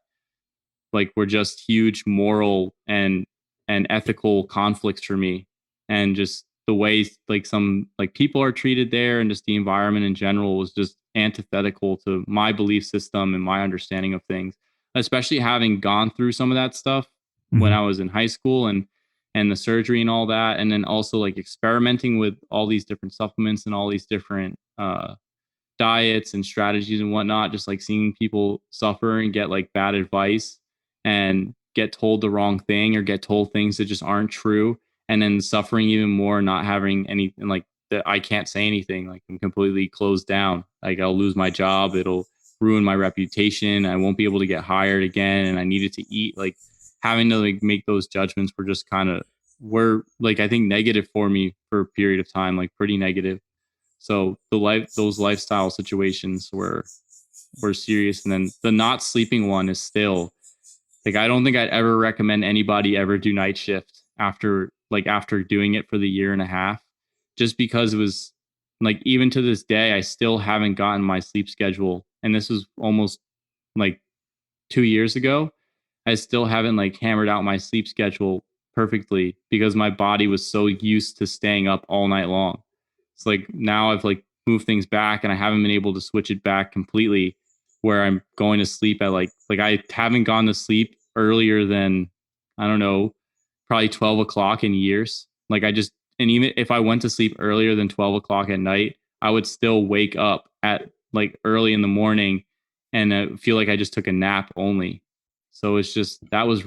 Speaker 2: like were just huge moral and ethical conflicts for me. And just the ways like some like people are treated there, and just the environment in general was just antithetical to my belief system and my understanding of things, especially having gone through some of that stuff when I was in high school, and the surgery and all that, and then also like experimenting with all these different supplements and all these different diets and strategies and whatnot, just like seeing people suffer and get like bad advice and get told the wrong thing or get told things that just aren't true, and then suffering even more, not having anything like that. I can't say anything, like I'm completely closed down. Like I'll lose my job. It'll ruin my reputation. I won't be able to get hired again. And I needed to eat. Like having to like make those judgments were just kind of were like, I think negative for me for a period of time, like pretty negative. So those lifestyle situations were serious. And then the not sleeping one is still like, I don't think I'd ever recommend anybody ever do night shift after doing it for the year and a half, just because it was like, even to this day, I still haven't gotten my sleep schedule. And this was almost like 2 years ago. I still haven't like hammered out my sleep schedule perfectly because my body was so used to staying up all night long. It's like now I've like moved things back and I haven't been able to switch it back completely, where I'm going to sleep at like I haven't gone to sleep earlier than, I don't know, probably 12 o'clock in years. Like I just, and even if I went to sleep earlier than 12 o'clock at night, I would still wake up at like early in the morning and I feel like I just took a nap only. So it's just, that one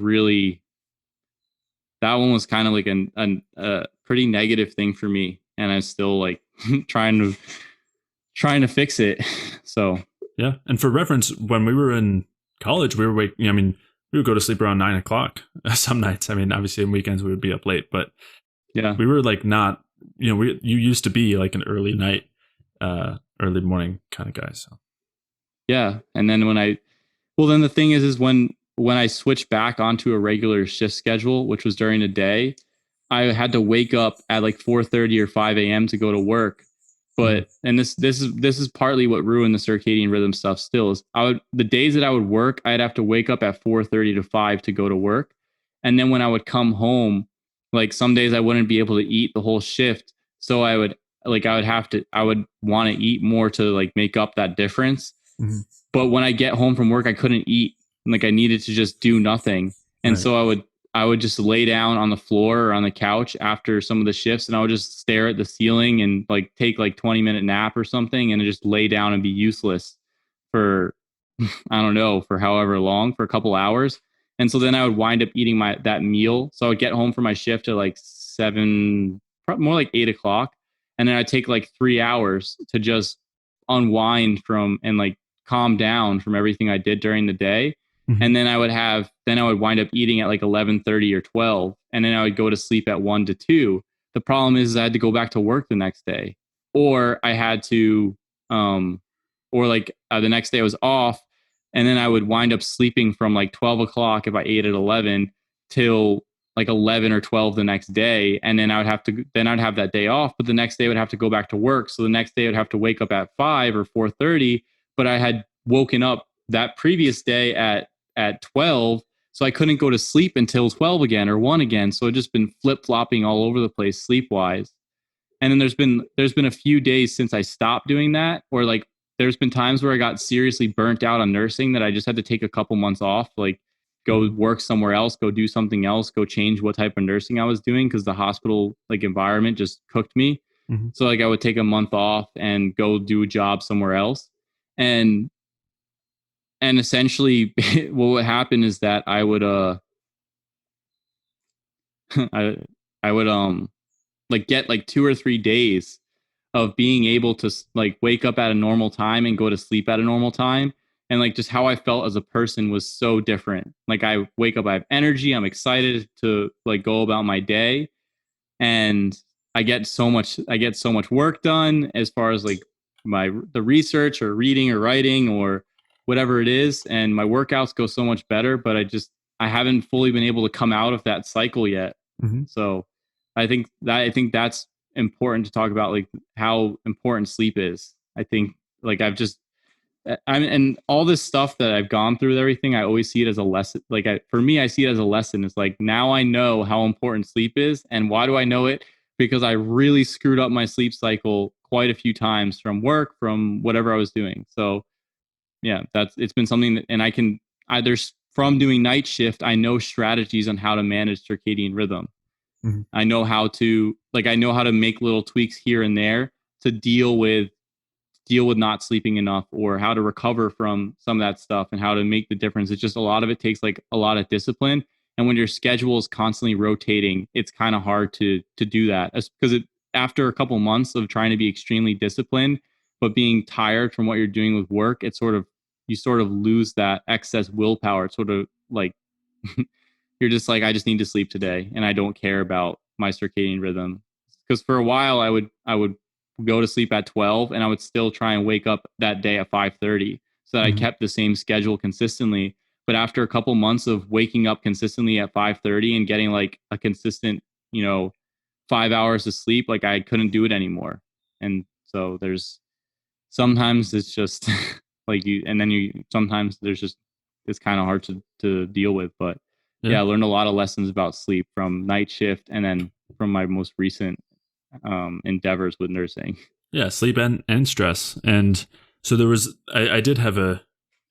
Speaker 2: was kind of like a pretty negative thing for me. And I'm still like trying to fix it. So
Speaker 1: Yeah. And for reference, when we were in college, we were waking, I mean, we would go to sleep around 9 o'clock some nights. I mean, obviously on weekends we would be up late, but
Speaker 2: yeah,
Speaker 1: we were like not, you used to be like an early night, early morning kind of guy. So
Speaker 2: yeah. And then then the thing is when I switched back onto a regular shift schedule, which was during the day, I had to wake up at like 4:30 or 5 a.m. to go to work. But and this is partly what ruined the circadian rhythm stuff still is the days that I would work, I'd have to wake up at 4:30 to 5 to go to work. And then when I would come home, like some days I wouldn't be able to eat the whole shift. So I would want to eat more to like make up that difference. But when I get home from work, I couldn't eat. Like I needed to just do nothing. And so I would just lay down on the floor or on the couch after some of the shifts, and I would just stare at the ceiling and like take like 20-minute nap or something and just lay down and be useless for I don't know, for however long, for a couple hours. And so then I would wind up eating that meal. So I would get home from my shift at like 7, more like 8 o'clock. And then I'd take like 3 hours to just unwind from and like calm down from everything I did during the day. And then I would wind up eating at like 11:30 or 12. And then I would go to sleep at 1 to 2. The problem is I had to go back to work the next day, or I had to, or like the next day I was off, and then I would wind up sleeping from like 12 o'clock if I ate at 11 till like 11 or 12 the next day. And then I'd have that day off, but the next day I would have to go back to work. So the next day I'd have to wake up at 5 or 4:30, but I had woken up that previous day at 12. So I couldn't go to sleep until 12 again or 1 again. So I've just been flip flopping all over the place sleep wise. And then there's been a few days since I stopped doing that, or like there's been times where I got seriously burnt out on nursing that I just had to take a couple months off, like go work somewhere else, go do something else, go change what type of nursing I was doing, because the hospital like environment just cooked me. So like I would take a month off and go do a job somewhere else. And essentially what would happen is that I would I would like get like 2 or 3 days of being able to like wake up at a normal time and go to sleep at a normal time. And like just how I felt as a person was so different. Like I wake up, I have energy, I'm excited to like go about my day, and I get so much work done as far as like the research or reading or writing or whatever it is, and my workouts go so much better, but I haven't fully been able to come out of that cycle yet.
Speaker 1: Mm-hmm.
Speaker 2: So I think that's important to talk about, like how important sleep is. I think like and all this stuff that I've gone through with everything, I always see it as a lesson. Like for me, I see it as a lesson. It's like, now I know how important sleep is. And why do I know it? Because I really screwed up my sleep cycle quite a few times from work, from whatever I was doing. So yeah, it's been something that, and from doing night shift, I know strategies on how to manage circadian rhythm.
Speaker 1: Mm-hmm.
Speaker 2: I know how to make little tweaks here and there to deal with not sleeping enough, or how to recover from some of that stuff and how to make the difference. It's just a lot of it takes like a lot of discipline. And when your schedule is constantly rotating, it's kind of hard to do that, because after a couple months of trying to be extremely disciplined, but being tired from what you're doing with work, you sort of lose that excess willpower. It's sort of like you're just like, I just need to sleep today, and I don't care about my circadian rhythm. Because for a while I would go to sleep at 12, and I would still try and wake up that day at 5:30, so that I kept the same schedule consistently. But after a couple months of waking up consistently at 5:30 and getting like a consistent, 5 hours of sleep, like I couldn't do it anymore. And so sometimes it's just like sometimes there's just, it's kind of hard to deal with. But yeah, I learned a lot of lessons about sleep from night shift, and then from my most recent endeavors with nursing.
Speaker 1: Yeah, sleep and stress. And so I did have a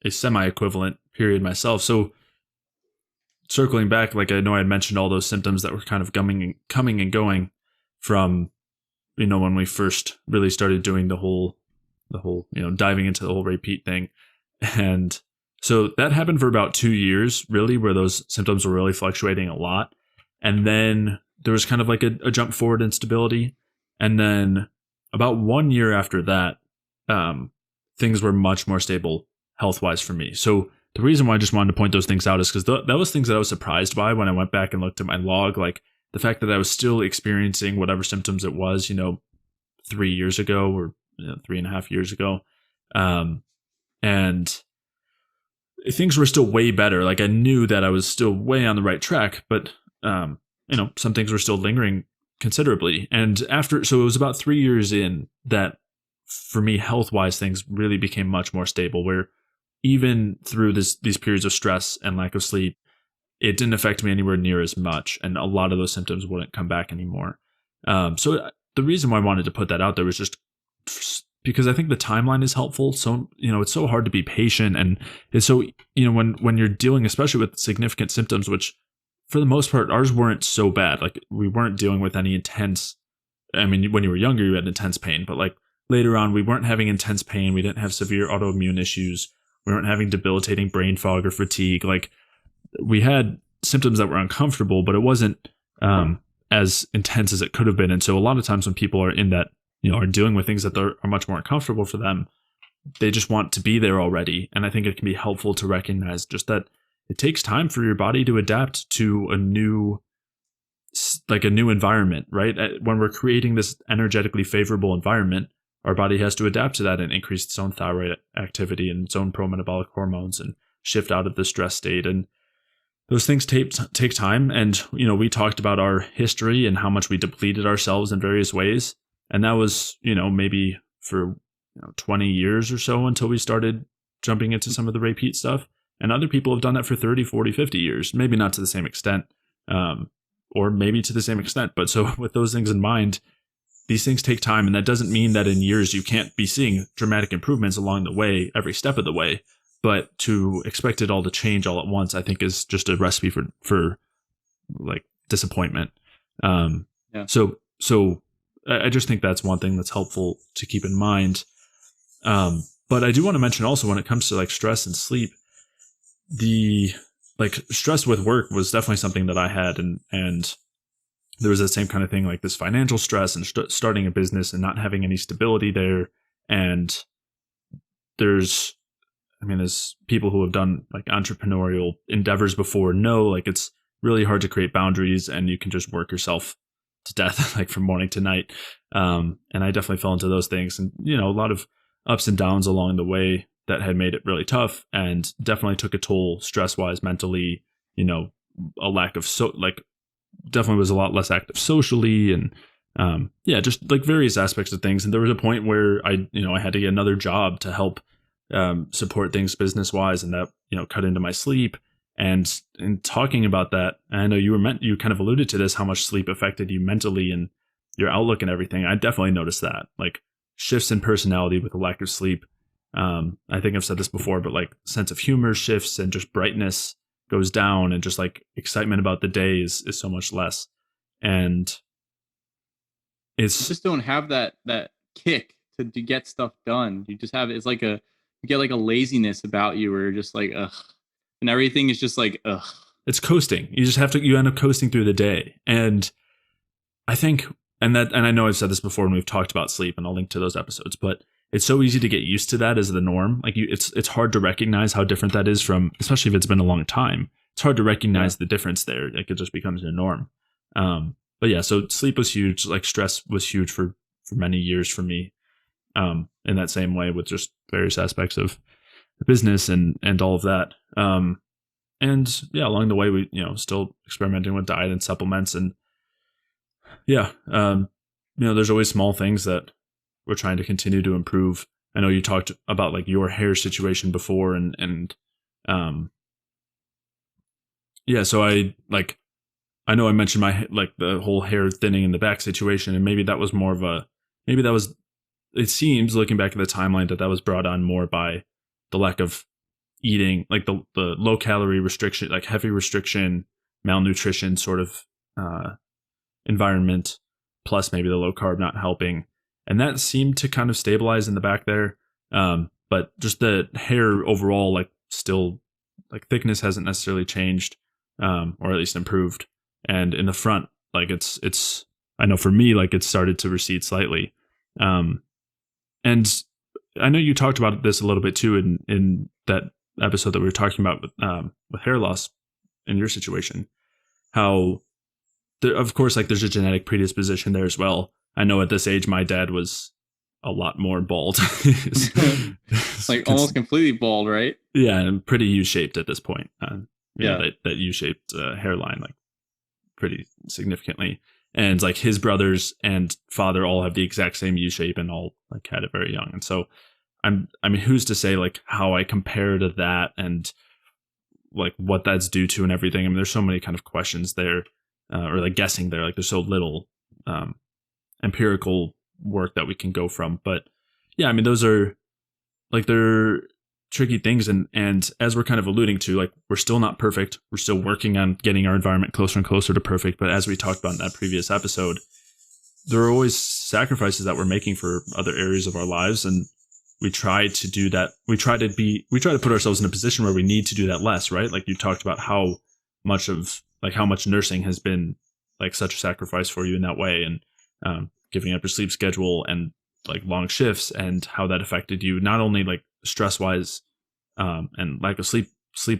Speaker 1: semi-equivalent period myself. So circling back, like I know I had mentioned all those symptoms that were kind of coming and going from, when we first really started doing the whole, diving into the whole Ray Peat thing. And so that happened for about 2 years, really, where those symptoms were really fluctuating a lot. And then there was kind of like a jump forward in stability. And then about 1 year after that, things were much more stable health-wise for me. So the reason why I just wanted to point those things out is because that was things that I was surprised by when I went back and looked at my log, like the fact that I was still experiencing whatever symptoms it was, 3 years ago, or 3.5 years ago. And things were still way better. Like I knew that I was still way on the right track, but some things were still lingering considerably. And so it was about 3 years in that, for me, health-wise, things really became much more stable, where even through these periods of stress and lack of sleep, it didn't affect me anywhere near as much, and a lot of those symptoms wouldn't come back anymore. So the reason why I wanted to put that out there was just because I think the timeline is helpful. So, it's so hard to be patient, and it's so, when you're dealing, especially with significant symptoms, which for the most part, ours weren't so bad. Like we weren't dealing with any intense, I mean, when you were younger, you had intense pain, but like later on, we weren't having intense pain. We didn't have severe autoimmune issues. We weren't having debilitating brain fog or fatigue. Like we had symptoms that were uncomfortable, but it wasn't as intense as it could have been. And so a lot of times when people are in that, are dealing with things that are much more uncomfortable for them, they just want to be there already. And I think it can be helpful to recognize just that it takes time for your body to adapt to a new environment, right? When we're creating this energetically favorable environment, our body has to adapt to that and increase its own thyroid activity and its own pro-metabolic hormones and shift out of the stress state. And those things take time. And, we talked about our history and how much we depleted ourselves in various ways. And that was, maybe for 20 years or so until we started jumping into some of the Ray Peat stuff. And other people have done that for 30, 40, 50 years, maybe not to the same extent, or maybe to the same extent. But so with those things in mind, these things take time. And that doesn't mean that in years you can't be seeing dramatic improvements along the way, every step of the way. But to expect it all to change all at once, I think, is just a recipe for like disappointment.
Speaker 2: Yeah.
Speaker 1: So I just think that's one thing that's helpful to keep in mind. But I do want to mention also, when it comes to like stress and sleep, the like stress with work was definitely something that I had, and there was the same kind of thing, like this financial stress and starting a business and not having any stability there. And there's people who have done like entrepreneurial endeavors before know like it's really hard to create boundaries, and you can just work yourself to death like from morning to night. And I definitely fell into those things, and a lot of ups and downs along the way that had made it really tough, and definitely took a toll stress wise, mentally. A lack of definitely was a lot less active socially, and just like various aspects of things. And there was a point where I had to get another job to help support things business wise, and that cut into my sleep. And in talking about that, and I know you kind of alluded to this, how much sleep affected you mentally and your outlook and everything. I definitely noticed that, like shifts in personality with a lack of sleep. I think I've said this before, but like sense of humor shifts, and just brightness goes down, and just like excitement about the day is so much less. And
Speaker 2: you just don't have that kick to get stuff done. You just have, it's like you get like a laziness about you, where you're just like, ugh, and everything is just like, ugh.
Speaker 1: It's coasting. You end up coasting through the day. And I think, and I know I've said this before when we've talked about sleep, and I'll link to those episodes, but it's so easy to get used to that as the norm. Like it's hard to recognize how different that is from, especially if it's been a long time. It's hard to recognize the difference there. Like it just becomes your norm. But yeah, so sleep was huge. Like stress was huge for many years for me. In that same way, with just various aspects of the business and all of that. And yeah, along the way, we still experimenting with diet and supplements, and there's always small things that we're trying to continue to improve. I know you talked about like your hair situation before, and so I know I mentioned my like the whole hair thinning in the back situation, and maybe that was it seems, looking back at the timeline, that was brought on more by the lack of eating, like the low calorie restriction, like heavy restriction, malnutrition sort of environment, plus maybe the low carb not helping. And that seemed to kind of stabilize in the back there. But just the hair overall, like still, like thickness hasn't necessarily changed, or at least improved. And in the front, like it's I know for me, like it's started to recede slightly. And I know you talked about this a little bit too in that episode that we were talking about with hair loss in your situation, how of course, like there's a genetic predisposition there as well. I know at this age, my dad was a lot more bald.
Speaker 2: Like almost completely bald, right?
Speaker 1: Yeah, and pretty U-shaped at this point. That U-shaped hairline, like pretty significantly. And like his brothers and father all have the exact same U shape, and all like had it very young. And so who's to say like how I compare to that, and like what that's due to and everything. I mean, there's so many kind of questions there, or like guessing there. Like there's so little empirical work that we can go from. But yeah, I mean, those are like, they're tricky things. And as we're kind of alluding to, like, we're still not perfect. We're still working on getting our environment closer and closer to perfect. But as we talked about in that previous episode, there are always sacrifices that we're making for other areas of our lives. And we try to do that. We try to put ourselves in a position where we need to do that less, right? Like you talked about how much nursing has been like such a sacrifice for you in that way, and giving up your sleep schedule and like long shifts, and how that affected you, not only like stress wise, and lack of sleep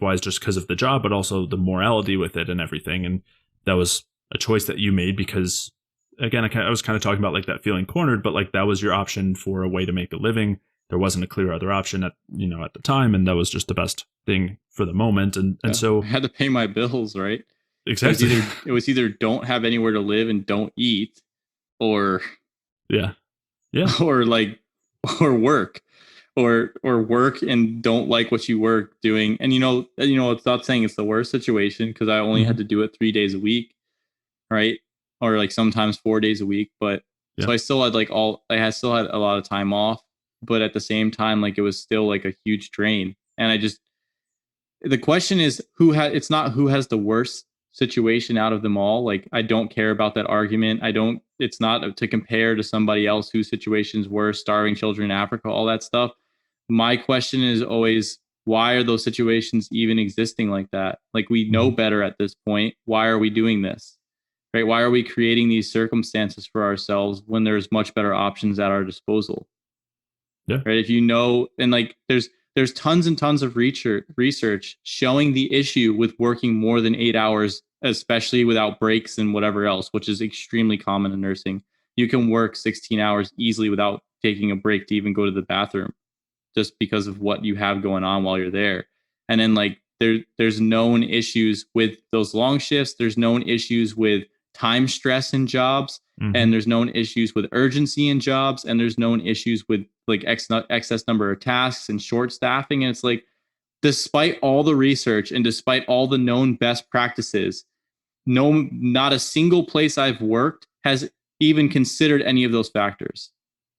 Speaker 1: wise, just because of the job, but also the morality with it and everything. And that was a choice that you made because, again, I was kind of talking about like that feeling cornered, but like that was your option for a way to make a living. There wasn't a clear other option at the time, and that was just the best thing for the moment. And so
Speaker 2: I had to pay my bills, right?
Speaker 1: Exactly.
Speaker 2: It was either don't have anywhere to live and don't eat, or or work, or work and don't like what you were doing. And it's not saying it's the worst situation, because I only had to do it 3 days a week, right? Or like sometimes 4 days a week, but so I still had I still had a lot of time off, but at the same time, like it was still like a huge drain. And the question is it's not who has the worst situation out of them all. Like, I don't care about that argument. It's not to compare to somebody else whose situation's worse, starving children in Africa, all that stuff. My question is always, why are those situations even existing like that? Like, we know better at this point. Why are we doing this? right? Why are we creating these circumstances for ourselves when there's much better options at our disposal?
Speaker 1: Yeah.
Speaker 2: Right. If you know, and like there's tons and tons of research showing the issue with working more than 8 hours, especially without breaks and whatever else, which is extremely common in nursing. You can work 16 hours easily without taking a break to even go to the bathroom, just because of what you have going on while you're there. And then like there's known issues with those long shifts. There's known issues with time stress in jobs, and there's known issues with urgency in jobs, and there's known issues with like excess number of tasks and short staffing. And it's like, despite all the research and despite all the known best practices, not a single place I've worked has even considered any of those factors.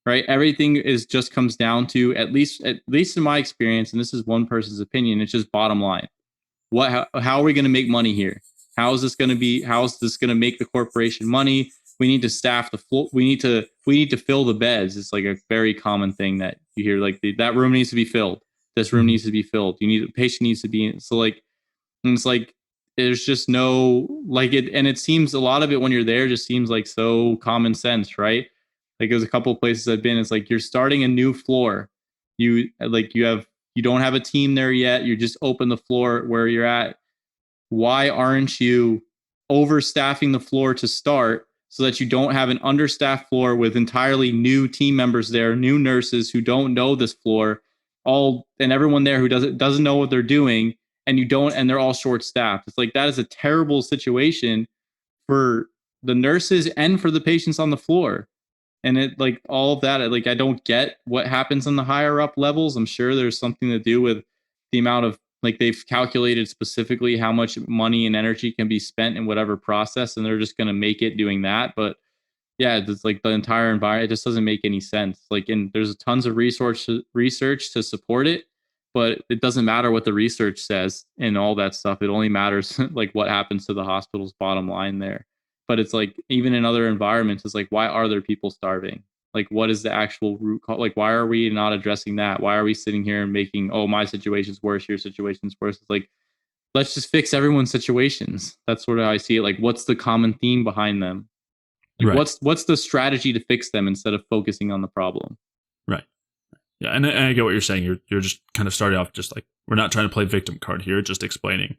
Speaker 2: Right? Everything is just comes down to, at least in my experience, and this is one person's opinion, it's just bottom line. How are we going to make money here? How is this going to make the corporation money? We need to staff the floor. We need to fill the beds. It's like a very common thing that you hear, like that room needs to be filled. This room needs to be filled. A patient needs to be in. So like, and it's like, there's just no like it. And it seems a lot of it when you're there just seems like so common sense, right? Like there's a couple of places I've been. It's like you're starting a new floor. You don't have a team there yet. You just open the floor where you're at. Why aren't you overstaffing the floor to start so that you don't have an understaffed floor with entirely new team members there, new nurses who don't know this floor, and everyone there who doesn't know what they're doing, and they're all short staffed. It's like, that is a terrible situation for the nurses and for the patients on the floor. And it, like, all of that, like, I don't get what happens in the higher up levels. I'm sure there's something to do with the amount of, like, they've calculated specifically how much money and energy can be spent in whatever process, and they're just going to make it doing that. But yeah, it's like the entire environment, it just doesn't make any sense. Like, and there's tons of research to support it, but it doesn't matter what the research says and all that stuff. It only matters like what happens to the hospital's bottom line there. But it's like, even in other environments, it's like, why are there people starving? Like, what is the actual root cause? Like, why are we not addressing that? Why are we sitting here and making, oh, my situation's worse, your situation's worse? It's like, let's just fix everyone's situations. That's sort of how I see it. Like, what's the common theme behind them? Like,
Speaker 1: Right.
Speaker 2: what's the strategy to fix them instead of focusing on the problem?
Speaker 1: Right. Yeah, and I get what you're saying. You're just kind of starting off just like, we're not trying to play victim card here, just explaining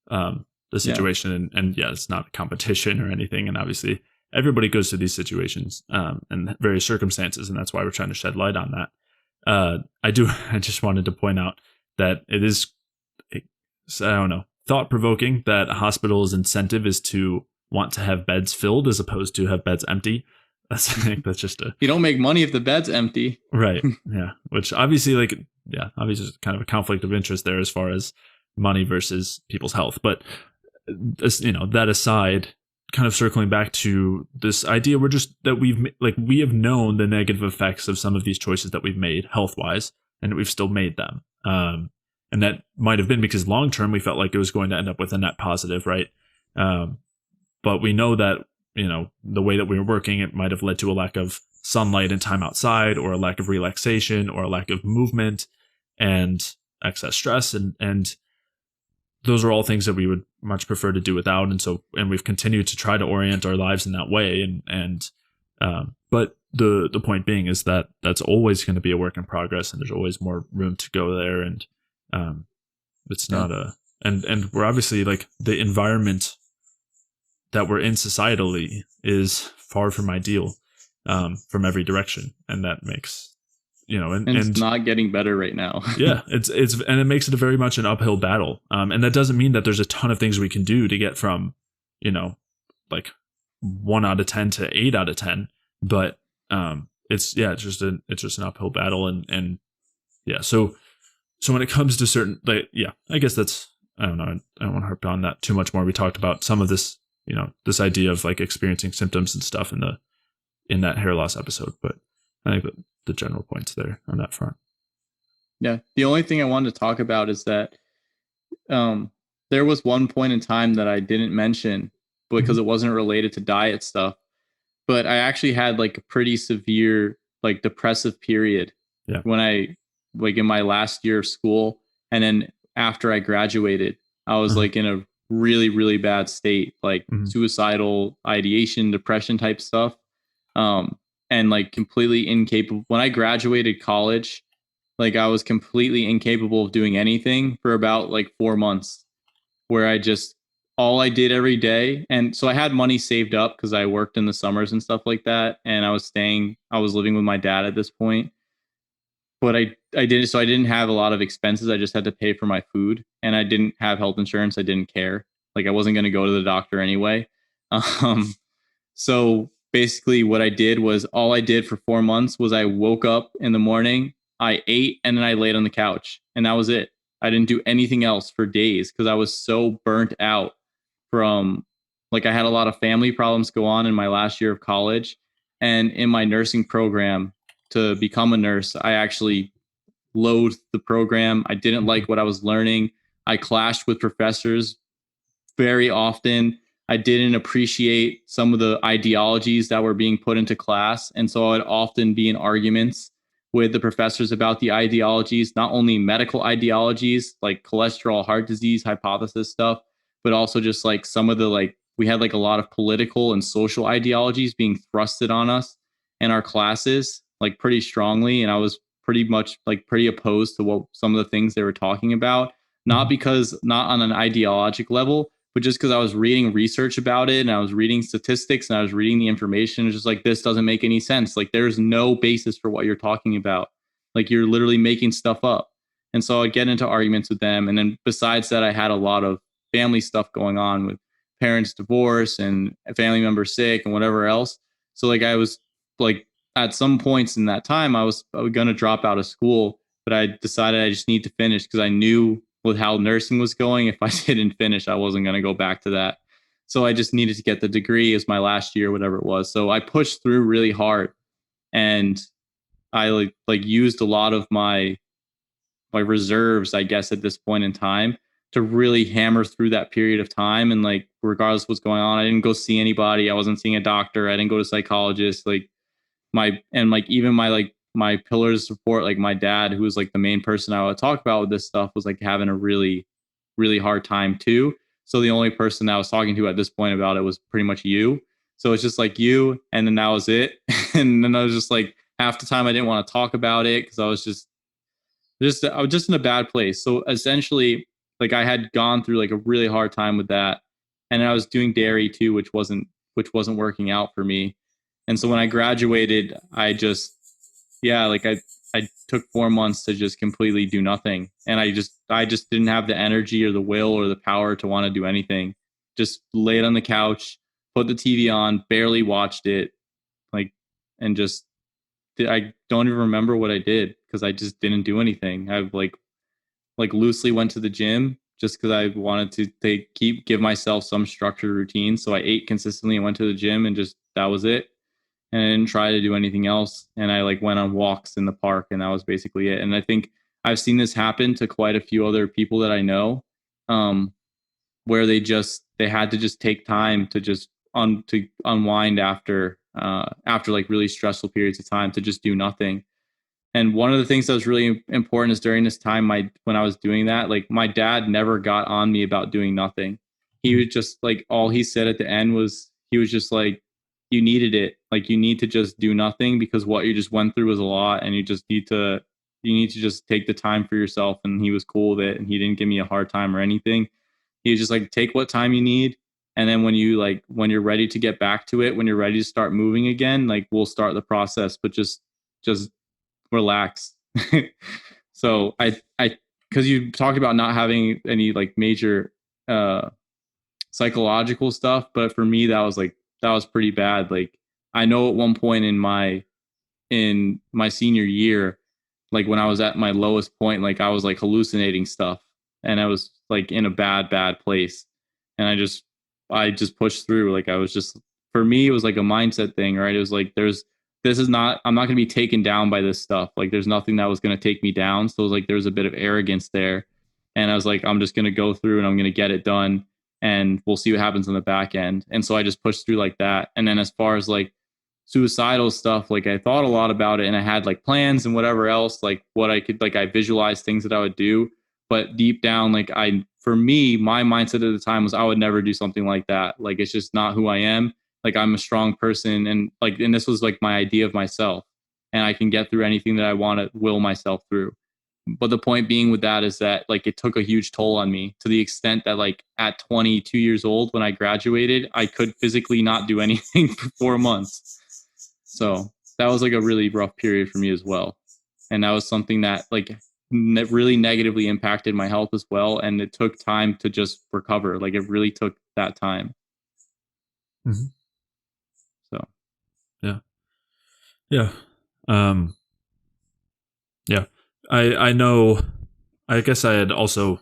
Speaker 1: the situation. And yeah, it's not a competition or anything. And obviously, everybody goes through these situations and various circumstances, and that's why we're trying to shed light on that. I just wanted to point out that it is, I don't know, thought provoking that a hospital's incentive is to want to have beds filled as opposed to have beds empty. That's just a,
Speaker 2: you don't make money if the bed's empty.
Speaker 1: Right. Yeah. Which obviously, obviously is kind of a conflict of interest there as far as money versus people's health. But that aside, kind of circling back to this idea, we have known the negative effects of some of these choices that we've made health wise, and we've still made them. And that might have been because long term we felt like it was going to end up with a net positive, right? But we know that, the way that we were working, it might have led to a lack of sunlight and time outside, or a lack of relaxation, or a lack of movement and excess stress. And those are all things that we would much prefer to do without. And we've continued to try to orient our lives in that way. But the point being is that that's always going to be a work in progress, and there's always more room to go there. And it's not and we're obviously, like, the environment that we're in societally is far from ideal from every direction, and that makes and
Speaker 2: it's not getting better right now.
Speaker 1: Yeah, it's and it makes it a very much an uphill battle, and that doesn't mean that there's a ton of things we can do to get from like 1 out of 10 to 8 out of 10, but it's just an uphill battle. And yeah, so when it comes to certain, I guess that's, I don't know, I don't want to harp on that too much more. We talked about some of this, this idea of like experiencing symptoms and stuff in that hair loss episode, but I think that the general points there on that front.
Speaker 2: Yeah. The only thing I wanted to talk about is that there was one point in time that I didn't mention because it wasn't related to diet stuff, but I actually had like a pretty severe, like, depressive period when I, like, in my last year of school. And then after I graduated, I was like in a
Speaker 3: really, really bad state, like
Speaker 1: Mhm.
Speaker 3: suicidal ideation, depression type stuff. And like completely incapable. When I graduated college, like I was completely incapable of doing anything for about like 4 months, where all I did every day. And so I had money saved up because I worked in the summers and stuff like that. And I was living with my dad at this point, but I didn't, so I didn't have a lot of expenses. I just had to pay for my food, and I didn't have health insurance. I didn't care. Like I wasn't going to go to the doctor anyway. Um, so basically, what I did was all I did for 4 months was I woke up in the morning, I ate, and then I laid on the couch, and that was it. I didn't do anything else for days because I was so burnt out from, like, I had a lot of family problems go on in my last year of college. And in my nursing program to become a nurse, I actually loathed the program. I didn't like what I was learning. I clashed with professors very often. I didn't appreciate some of the ideologies that were being put into class. And so I would often be in arguments with the professors about the ideologies, not only medical ideologies like cholesterol, heart disease, hypothesis stuff, but also just like some of the, like, we had like a lot of political and social ideologies being thrusted on us in our classes, like pretty strongly. And I was pretty much like pretty opposed to what some of the things they were talking about, not on an ideologic level, but just because I was reading research about it and I was reading statistics and I was reading the information. It's just like, this doesn't make any sense. Like, there's no basis for what you're talking about. Like, you're literally making stuff up. And so I'd get into arguments with them. And then besides that, I had a lot of family stuff going on with parents' divorce and a family member sick and whatever else. So like I was like, at some points in that time, I was going to drop out of school, but I decided I just need to finish because I knew with how nursing was going, if I didn't finish, I wasn't going to go back to that. So I just needed to get the degree as my last year, whatever it was. So I pushed through really hard, and I like used a lot of my reserves, I guess, at this point in time to really hammer through that period of time. And like, regardless of what's going on, I didn't go see anybody. I wasn't seeing a doctor. I didn't go to psychologists. Like, even my pillars of support, like my dad, who was like the main person I would talk about with this stuff, was like having a really, really hard time too. So the only person I was talking to at this point about it was pretty much you. So it's just like you, and then that was it. And then I was just like, half the time I didn't want to talk about it because I was just in a bad place. So essentially, like, I had gone through like a really hard time with that, and I was doing dairy too, which wasn't working out for me. And so when I graduated, I took 4 months to just completely do nothing, and I just didn't have the energy or the will or the power to want to do anything. Just laid on the couch, put the TV on, barely watched it, like, and just I don't even remember what I did because I just didn't do anything. I like loosely went to the gym just because I wanted to give myself some structured routine. So I ate consistently and went to the gym, and just that was it. And I didn't try to do anything else. And I like went on walks in the park, and that was basically it. And I think I've seen this happen to quite a few other people that I know, um, where they had to just take time to just to unwind after like really stressful periods of time, to just do nothing. And one of the things that was really important is during this time, when I was doing that, like, my dad never got on me about doing nothing. He was just like, all he said at the end was, he was just like, you needed it. Like, you need to just do nothing because what you just went through was a lot, and you need to just take the time for yourself. And he was cool with it, and he didn't give me a hard time or anything. He was just like, take what time you need. And then when you're ready to get back to it, when you're ready to start moving again, like, we'll start the process, but just relax. So because you talked about not having any like major uh psychological stuff, but for me that was pretty bad. Like, I know at one point in my senior year, like when I was at my lowest point, like I was like hallucinating stuff, and I was like in a bad place. And I just pushed through. Like, I was just, for me, it was like a mindset thing, right? It was like, I'm not going to be taken down by this stuff. Like, there's nothing that was going to take me down. So it was like, there was a bit of arrogance there. And I was like, I'm just going to go through and I'm going to get it done, and we'll see what happens on the back end. And so I just pushed through like that. And then as far as like suicidal stuff, like, I thought a lot about it, and I had like plans and whatever else, like what I could, like, I visualized things that I would do. But deep down, like for me, my mindset at the time was I would never do something like that. Like, it's just not who I am. Like, I'm a strong person, and this was like my idea of myself, and I can get through anything that I want to will myself through. But the point being with that is that like it took a huge toll on me, to the extent that like at 22 years old when I graduated, I could physically not do anything for 4 months. So that was like a really rough period for me as well. And that was something that like really negatively impacted my health as well. And it took time to just recover. Like, it really took that time.
Speaker 1: Mm-hmm.
Speaker 3: So
Speaker 1: yeah. Yeah. I know, I guess I had also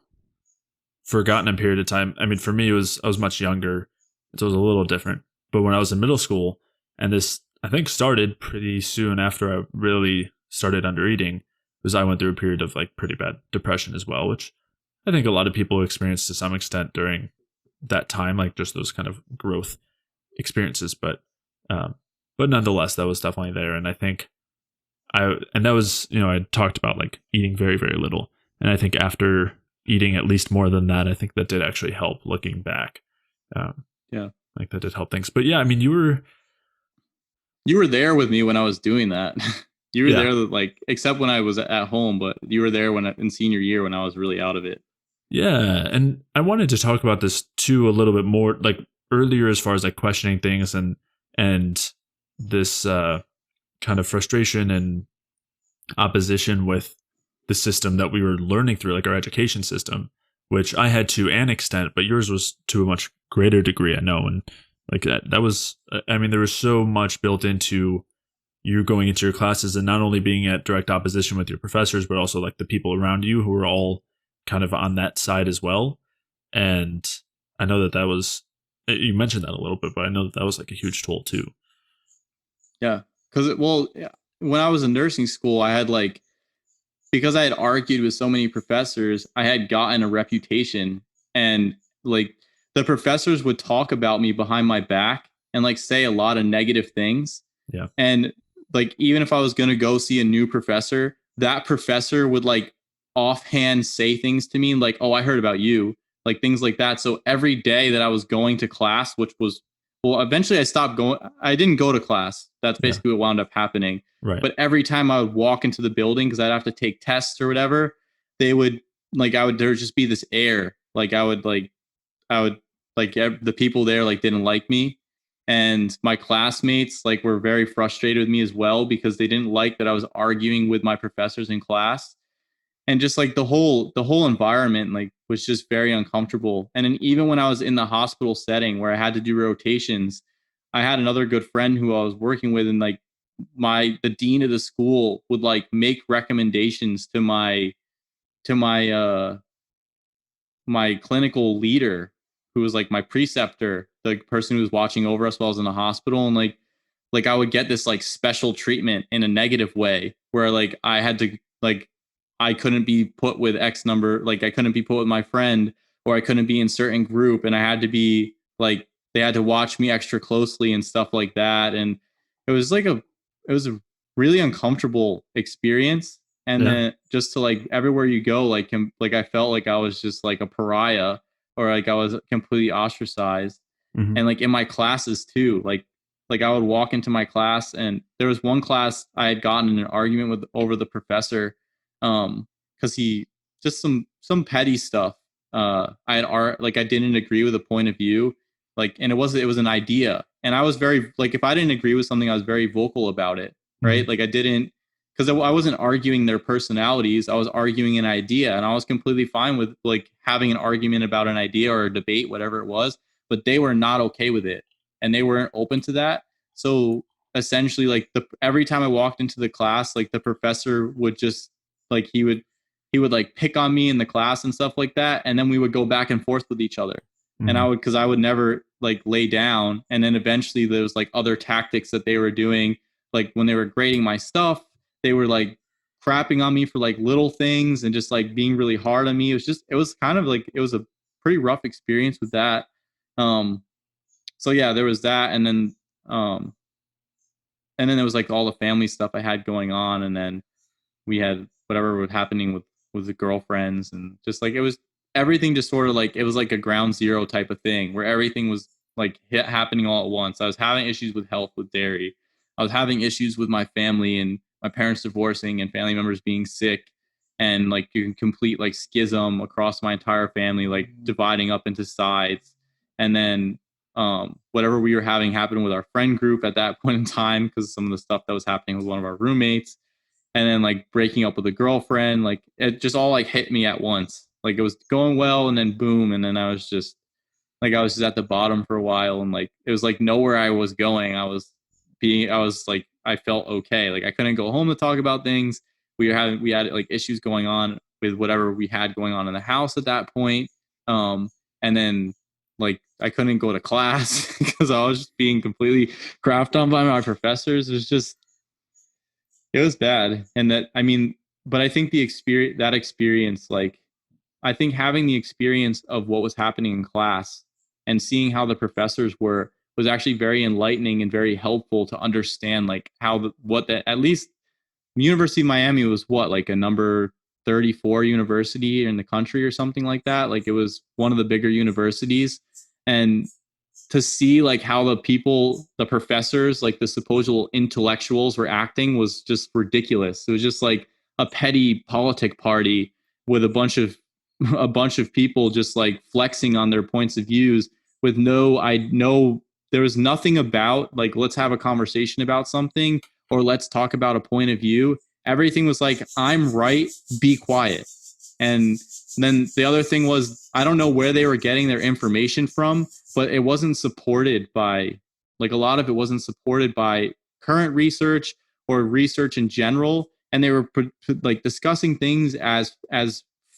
Speaker 1: forgotten a period of time. I mean, for me, I was much younger, so it was a little different. But when I was in middle school, and this I think started pretty soon after I really started under eating, because I went through a period of like pretty bad depression as well, which I think a lot of people experienced to some extent during that time, like just those kind of growth experiences. But nonetheless, that was definitely there, and I think and that was, I talked about like eating very, very little. And I think after eating at least more than that, I think that did actually help looking back.
Speaker 3: yeah,
Speaker 1: like that did help things. But yeah, I mean, you
Speaker 3: were there with me when I was doing that. You were
Speaker 1: yeah,
Speaker 3: there, like, except when I was at home, but you were there in senior year when I was really out of it.
Speaker 1: yeah. And I wanted to talk about this too a little bit more, like earlier, as far as like questioning things and this kind of frustration and opposition with the system that we were learning through, like our education system, which I had to an extent, but yours was to a much greater degree, I know. And like that was, I mean, there was so much built into you going into your classes and not only being at direct opposition with your professors, but also like the people around you who were all kind of on that side as well. And I know that was, you mentioned that a little bit, but I know that was like a huge toll too.
Speaker 3: Yeah. When I was in nursing school, I had like, because I had argued with so many professors, I had gotten a reputation, and like the professors would talk about me behind my back and like say a lot of negative things.
Speaker 1: Yeah.
Speaker 3: And like, even if I was going to go see a new professor, that professor would like offhand say things to me like, "Oh, I heard about you," like things like that. So every day that I was going to class, which was, well, eventually I stopped going. I didn't go to class. That's basically what wound up happening.
Speaker 1: Right.
Speaker 3: But every time I would walk into the building, because I'd have to take tests or whatever, they would like, there would just be this air. Like I would the people there like didn't like me, and my classmates like were very frustrated with me as well, because they didn't like that I was arguing with my professors in class. And just like the whole environment like was just very uncomfortable. And then even when I was in the hospital setting where I had to do rotations, I had another good friend who I was working with, and like the dean of the school would like make recommendations to my clinical leader, who was like my preceptor, the person who was watching over us while I was in the hospital. And like I would get this like special treatment in a negative way, where like I had to like, I couldn't be put with X number, like I couldn't be put with my friend, or I couldn't be in certain group, and I had to be like, they had to watch me extra closely and stuff like that. And it was like it was a really uncomfortable experience. And then just to like everywhere you go, like I felt like I was just like a pariah, or like I was completely ostracized.
Speaker 1: Mm-hmm.
Speaker 3: And like in my classes too, like I would walk into my class, and there was one class I had gotten in an argument with over the professor, because he just some petty stuff. I had like I didn't agree with a point of view, like, and it was an idea, and I was very like, if I didn't agree with something, I was very vocal about it, right?
Speaker 1: Mm-hmm.
Speaker 3: Like I didn't, because I wasn't arguing their personalities, I was arguing an idea, and I was completely fine with like having an argument about an idea or a debate, whatever it was. But they were not okay with it, and they weren't open to that. So essentially, like every time I walked into the class, like the professor would just like he would like pick on me in the class and stuff like that, and then we would go back and forth with each other.
Speaker 1: Mm-hmm.
Speaker 3: And because I would never like lay down, and then eventually there was like other tactics that they were doing, like when they were grading my stuff, they were like crapping on me for like little things and just like being really hard on me. It was kind of like, it was a pretty rough experience with that. So yeah, there was that. And then there was like all the family stuff I had going on. And then we had whatever was happening with with the girlfriends, and just like it was everything just sort of like it was like a ground zero type of thing where everything was like happening all at once. I was having issues with health with dairy. I was having issues with my family and my parents divorcing and family members being sick, and like a complete like schism across my entire family, like dividing up into sides. And then whatever we were having happen with our friend group at that point in time, because some of the stuff that was happening with one of our roommates, and then like breaking up with a girlfriend, like it just all like hit me at once. Like it was going well, and then boom, and then I was just at the bottom for a while, and like it was like nowhere I was going. I was like I felt okay. Like I couldn't go home to talk about things. We had like issues going on with whatever we had going on in the house at that point. And then like I couldn't go to class because I was just being completely crapped on by my professors. It was bad. And that, I mean, but I think that experience, like I think having the experience of what was happening in class and seeing how the professors was actually very enlightening and very helpful to understand like how at least University of Miami was like a number 34 university in the country or something like that. Like it was one of the bigger universities, and to see like how the professors, like the supposed intellectuals were acting was just ridiculous. It was just like a petty politic party with a bunch of people just like flexing on their points of views with there was nothing about like, let's have a conversation about something or let's talk about a point of view. Everything was like, I'm right, be quiet. And then the other thing was, I don't know where they were getting their information from, but it wasn't supported by, like a lot of it wasn't supported by current research or research in general. And they were like discussing things as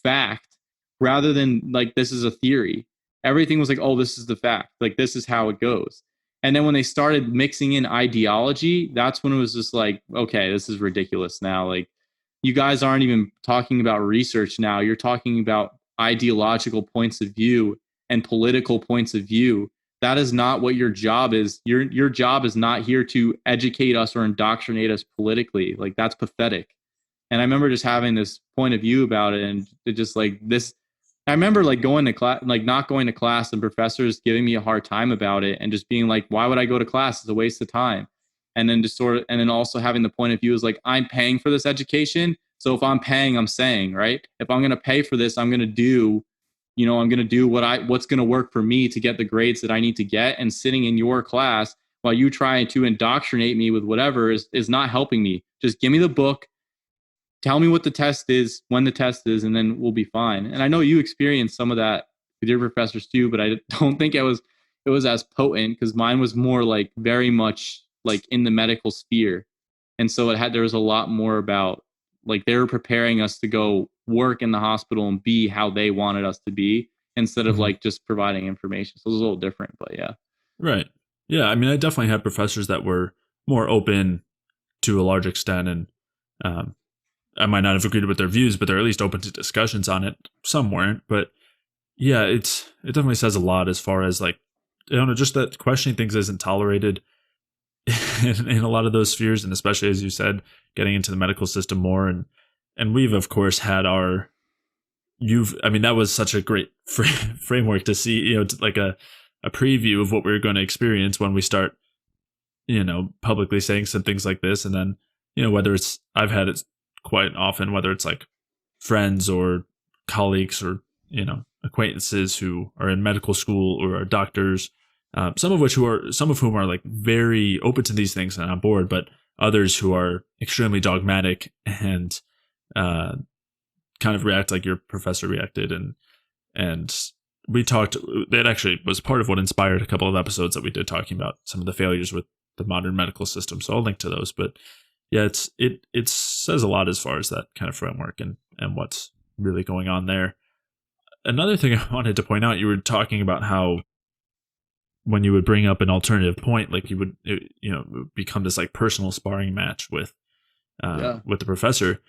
Speaker 3: fact rather than like, this is a theory. Everything was like, oh, this is the fact. Like, this is how it goes. And then when they started mixing in ideology, that's when it was just like, okay, this is ridiculous now. Like, you guys aren't even talking about research now. You're talking about ideological points of view and political points of view. That is not what your job is. Your job is not here to educate us or indoctrinate us politically. Like, that's pathetic. And I remember just having this point of view about it, and it just like this. I remember like going to class, like not going to class, and professors giving me a hard time about it, and just being like, "Why would I go to class? It's a waste of time." And then and then also having the point of view is like, I'm paying for this education, so if I'm paying, I'm saying, right? If I'm going to pay for this, I'm going to do, I'm going to do what's going to work for me to get the grades that I need to get. And sitting in your class while you try to indoctrinate me with whatever is not helping me. Just give me the book. Tell me what the test is, when the test is, and then we'll be fine. And I know you experienced some of that with your professors too, but I don't think it was as potent, because mine was more like very much like in the medical sphere. And so there was a lot more about like they were preparing us to go work in the hospital and be how they wanted us to be, instead of like just providing information. So it was a little different, but yeah.
Speaker 1: Right. Yeah. I mean, I definitely had professors that were more open to a large extent, and I might not have agreed with their views, but they're at least open to discussions on it. Some weren't, but yeah, it definitely says a lot as far as like, just that questioning things isn't tolerated in a lot of those spheres, and especially as you said, getting into the medical system more, and we've of course had that was such a great framework to see, like a preview of what we're going to experience when we start, publicly saying some things like this, and then whether it's I've had it quite often, whether it's like friends or colleagues or acquaintances who are in medical school or are doctors, some of whom are like very open to these things and on board, but others who are extremely dogmatic and kind of react like your professor reacted, and we talked. That actually was part of what inspired a couple of episodes that we did talking about some of the failures with the modern medical system. So I'll link to those, but yeah, it says a lot as far as that kind of framework and what's really going on there. Another thing I wanted to point out, you were talking about how when you would bring up an alternative point, like you would, it would become this like personal sparring match with the professor.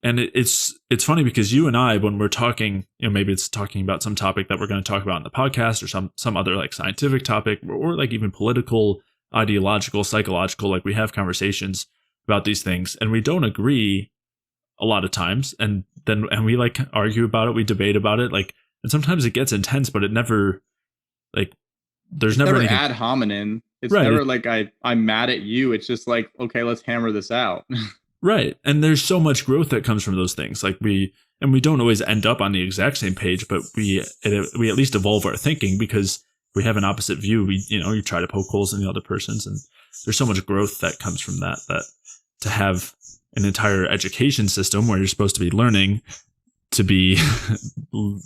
Speaker 1: And it's funny because you and I, when we're talking, maybe it's talking about some topic that we're going to talk about in the podcast, or some other like scientific topic, or like even political, ideological, psychological, like we have conversations about these things and we don't agree a lot of times, and we like argue about it, we debate about it, like, and sometimes it gets intense, but it never, like, there's never anything
Speaker 3: ad hominem. It's
Speaker 1: right.
Speaker 3: never like I'm mad at you. It's just like, okay, let's hammer this out.
Speaker 1: Right. And there's so much growth that comes from those things. Like we don't always end up on the exact same page, but we at least evolve our thinking because we have an opposite view. You try to poke holes in the other person's, and there's so much growth that comes from that to have an entire education system where you're supposed to be learning to be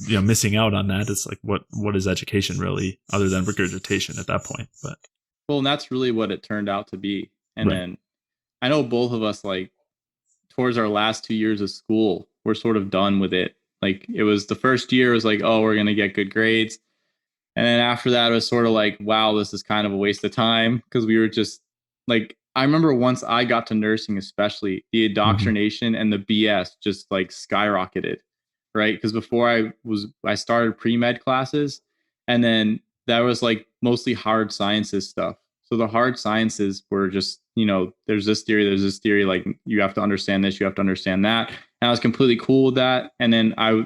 Speaker 1: missing out on that. It's like, what is education really other than regurgitation at that point? But
Speaker 3: well, and that's really what it turned out to be. And
Speaker 1: right.
Speaker 3: then I know both of us, like, towards our last 2 years of school, we're sort of done with it. Like, it was the first year was like, oh, we're going to get good grades. And then after that, it was sort of like, wow, this is kind of a waste of time, because we were just like, I remember once I got to nursing, especially, the indoctrination and the BS just like skyrocketed, right? Because before I started pre-med classes, and then that was like mostly hard sciences stuff. So the hard sciences were just, there's this theory, like you have to understand this, you have to understand that. And I was completely cool with that. And then I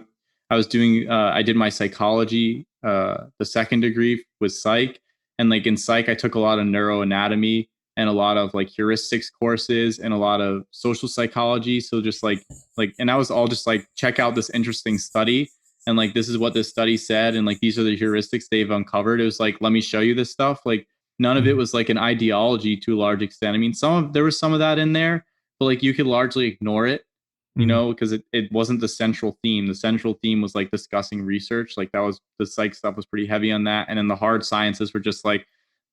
Speaker 3: was doing, I did my psychology, the second degree with psych. And like in psych, I took a lot of neuroanatomy and a lot of like heuristics courses and a lot of social psychology. So just like, and that was all just like, check out this interesting study. And like, this is what this study said. And like, these are the heuristics they've uncovered. It was like, let me show you this stuff. Like, none of it was like an ideology to a large extent. I mean, there was some of that in there, but like you could largely ignore it, because it wasn't the central theme. The central theme was like discussing research. Like that was, the psych stuff was pretty heavy on that. And then the hard sciences were just like,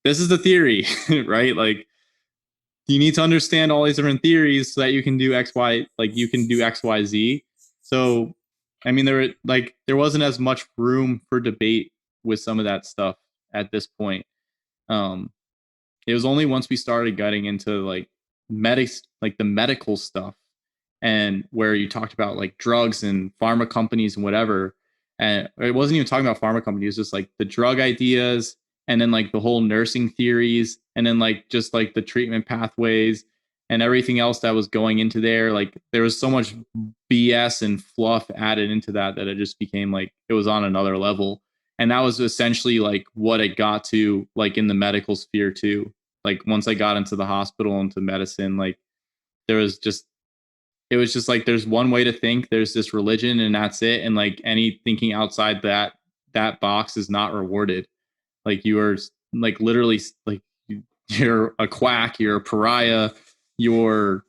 Speaker 3: this is the theory, right? Like you need to understand all these different theories so that you can do X, Y, like you can do X, Y, Z. So, I mean, there wasn't as much room for debate with some of that stuff at this point. It was only once we started getting into like the medical stuff, and where you talked about like drugs and pharma companies and whatever. And it wasn't even talking about pharma companies, it was just like the drug ideas, and then like the whole nursing theories, and then like just like the treatment pathways and everything else that was going into there. Like there was so much BS and fluff added into that it just became like it was on another level. And that was essentially like what it got to, like in the medical sphere too. Like once I got into the hospital, into medicine, like it was just like, there's one way to think, there's this religion, and that's it. And like any thinking outside that box is not rewarded. Like you are like literally like you're a quack, you're a pariah, you're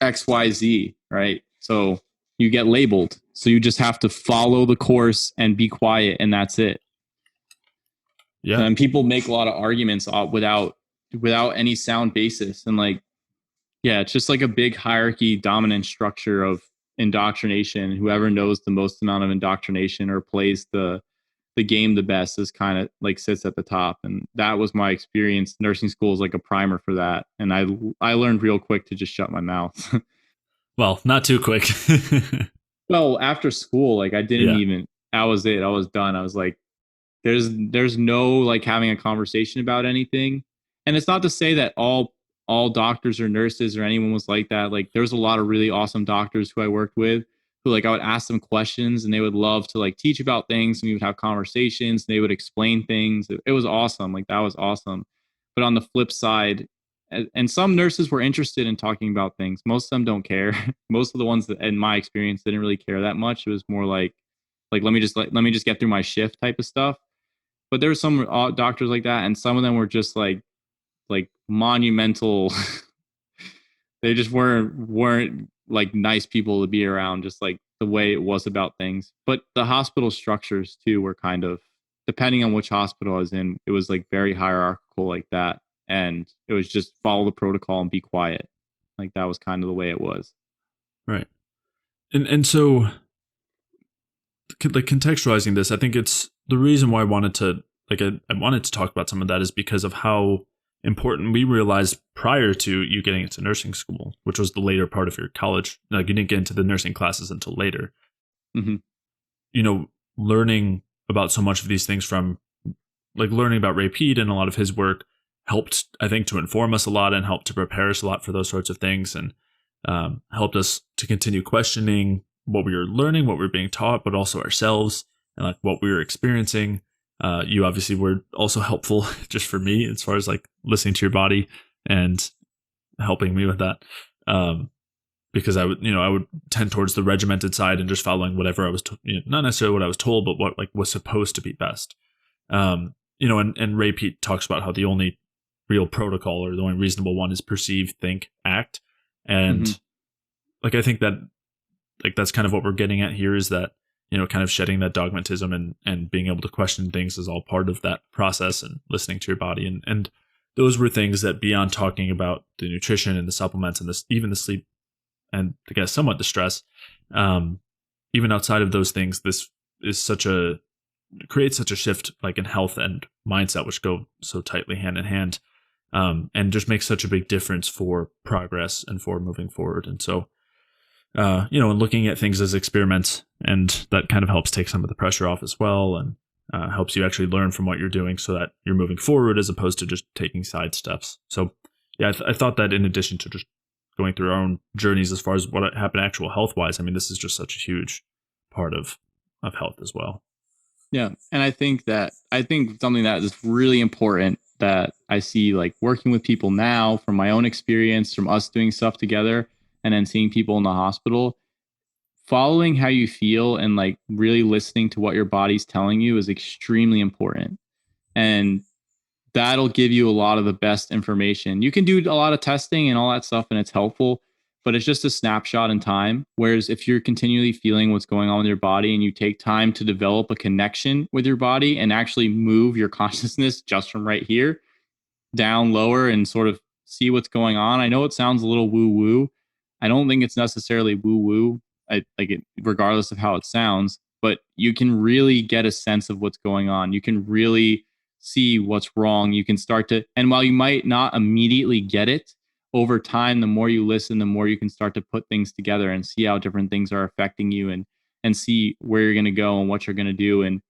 Speaker 3: XYZ, right? So you get labeled. So you just have to follow the course and be quiet, and that's it. Yeah. And people make a lot of arguments without any sound basis. And like, yeah, it's just like a big hierarchy dominant structure of indoctrination. Whoever knows the most amount of indoctrination or plays the game the best is kind of like sits at the top. And that was my experience. Nursing school is like a primer for that. And I learned real quick to just shut my mouth.
Speaker 1: Well, not too quick.
Speaker 3: Well, after school, like I didn't even, that was it. I was done. I was like, there's no like having a conversation about anything. And it's not to say that all doctors or nurses or anyone was like that. Like there's a lot of really awesome doctors who I worked with who like I would ask them questions and they would love to like teach about things, and we would have conversations and they would explain things. It was awesome. Like that was awesome. But on the flip side, and some nurses were interested in talking about things. Most of them don't care. Most of the ones that in my experience didn't really care that much. It was more like let me just get through my shift type of stuff. But there were some doctors like that, and some of them were just like monumental. They just weren't like nice people to be around, just like the way it was about things. But the hospital structures too were kind of, depending on which hospital I was in, it was like very hierarchical like that. And it was just follow the protocol and be quiet. Like that was kind of the way it was.
Speaker 1: Right. And so like contextualizing this, I think it's the reason why I wanted to talk about some of that is because of how important we realized prior to you getting into nursing school, which was the later part of your college. Like you didn't get into the nursing classes until later. Mm-hmm. Learning about so much of these things from like learning about Ray Peat and a lot of his work helped, I think, to inform us a lot and helped to prepare us a lot for those sorts of things. And helped us to continue questioning what we were learning, what we were being taught, but also ourselves and like what we were experiencing. You obviously were also helpful just for me as far as like listening to your body and helping me with that. Because I would tend towards the regimented side and just following whatever I was, not necessarily what I was told, but what like was supposed to be best. And Ray Peat talks about how the only real protocol or the only reasonable one is perceive, think, act. And like, I think that like, that's kind of what we're getting at here is that, kind of shedding that dogmatism and being able to question things is all part of that process and listening to your body. And those were things that beyond talking about the nutrition and the supplements and even the sleep and I guess somewhat the stress, even outside of those things, this is creates such a shift like in health and mindset, which go so tightly hand in hand, and just makes such a big difference for progress and for moving forward. And so, and looking at things as experiments, and that kind of helps take some of the pressure off as well, and helps you actually learn from what you're doing so that you're moving forward as opposed to just taking side steps. So yeah, I thought that in addition to just going through our own journeys as far as what happened actual health wise, I mean, this is just such a huge part of health as well.
Speaker 3: Yeah. And I think something that is really important that I see like working with people now from my own experience, from us doing stuff together and then seeing people in the hospital, following how you feel and like really listening to what your body's telling you is extremely important. And that'll give you a lot of the best information. You can do a lot of testing and all that stuff and it's helpful, but it's just a snapshot in time. Whereas if you're continually feeling what's going on with your body and you take time to develop a connection with your body and actually move your consciousness just from right here down lower and sort of see what's going on. I know it sounds a little woo woo. I don't think it's necessarily woo woo. Regardless of how it sounds, but you can really get a sense of what's going on. You can really see what's wrong. You can start to, and while you might not immediately get it, over time, the more you listen, the more you can start to put things together and see how different things are affecting you and see where you're going to go and what you're going to do and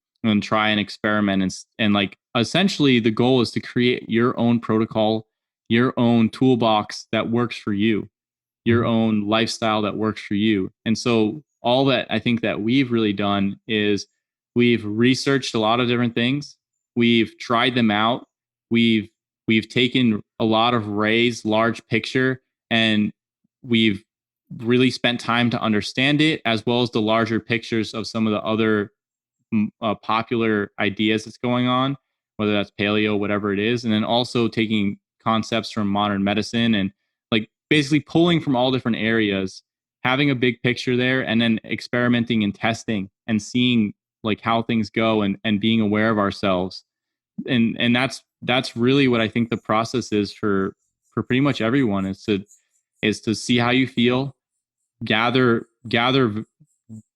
Speaker 3: try and experiment and like essentially the goal is to create your own protocol, your own toolbox that works for you, your own lifestyle that works for you. And so all that I think that we've really done is we've researched a lot of different things. We've tried them out. We've taken a lot of Ray's large picture and we've really spent time to understand it, as well as the larger pictures of some of the other popular ideas that's going on, whether that's paleo, whatever it is. And then also taking concepts from modern medicine and like basically pulling from all different areas, having a big picture there, and then experimenting and testing and seeing like how things go and being aware of ourselves. And that's really what I think the process is for pretty much everyone is to see how you feel, gather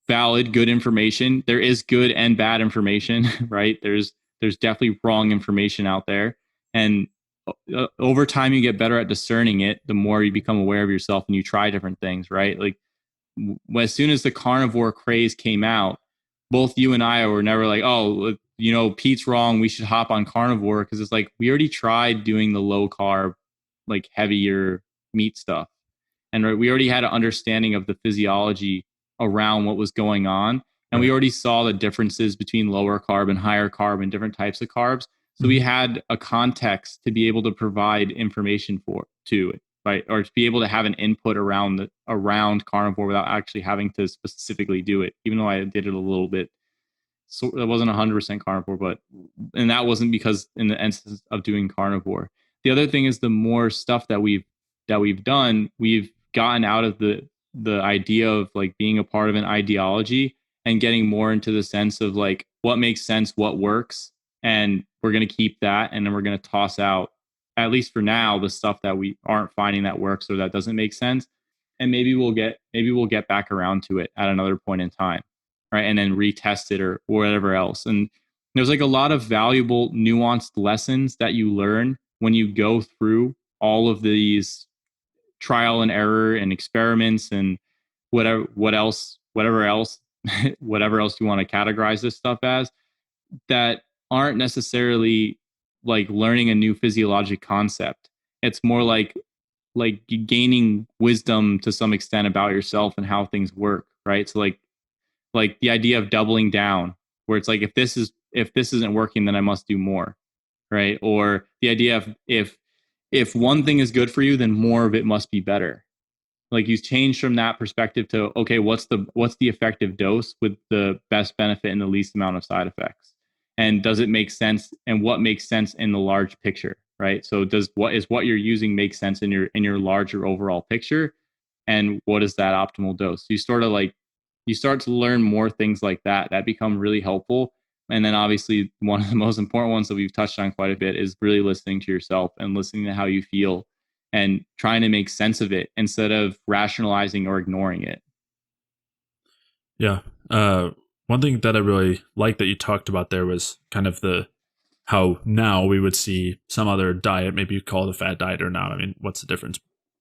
Speaker 3: valid, good information. There is good and bad information, right? There's definitely wrong information out there. And over time, you get better at discerning it, the more you become aware of yourself and you try different things, right? Like as soon as the carnivore craze came out, both you and I were never like, oh, Pete's wrong, we should hop on carnivore. Cause it's like, we already tried doing the low carb, like heavier meat stuff. And we already had an understanding of the physiology around what was going on. And we already saw the differences between lower carb and higher carb and different types of carbs. So we had a context to be able to provide information to it, right? Or to be able to have an input around carnivore without actually having to specifically do it, even though I did it a little bit. So it wasn't 100% carnivore, and that wasn't because in the instance of doing carnivore. The other thing is the more stuff that we've done, we've gotten out of the idea of like being a part of an ideology and getting more into the sense of like what makes sense, what works, and we're going to keep that, and then we're going to toss out, at least for now, the stuff that we aren't finding that works or that doesn't make sense, and maybe we'll get back around to it at another point in time, right? And then retest it or whatever else. And there's like a lot of valuable nuanced lessons that you learn when you go through all of these trial and error and experiments and whatever else you want to categorize this stuff as, that aren't necessarily like learning a new physiologic concept. It's more like like gaining wisdom to some extent about yourself and how things work, right? So like the idea of doubling down, where it's like if this isn't working, then I must do more, right? Or the idea of if one thing is good for you, then more of it must be better. Like you change from that perspective to, okay, what's the effective dose with the best benefit and the least amount of side effects, and does it make sense, and what makes sense in the large picture, right? So does what you're using make sense in your larger overall picture, and what is that optimal dose? You sort of like you start to learn more things like that become really helpful. And then obviously one of the most important ones that we've touched on quite a bit is really listening to yourself and listening to how you feel and trying to make sense of it instead of rationalizing or ignoring it.
Speaker 1: Yeah. One thing that I really liked that you talked about there was kind of how now we would see some other diet, maybe you call it a fat diet or not. I mean, what's the difference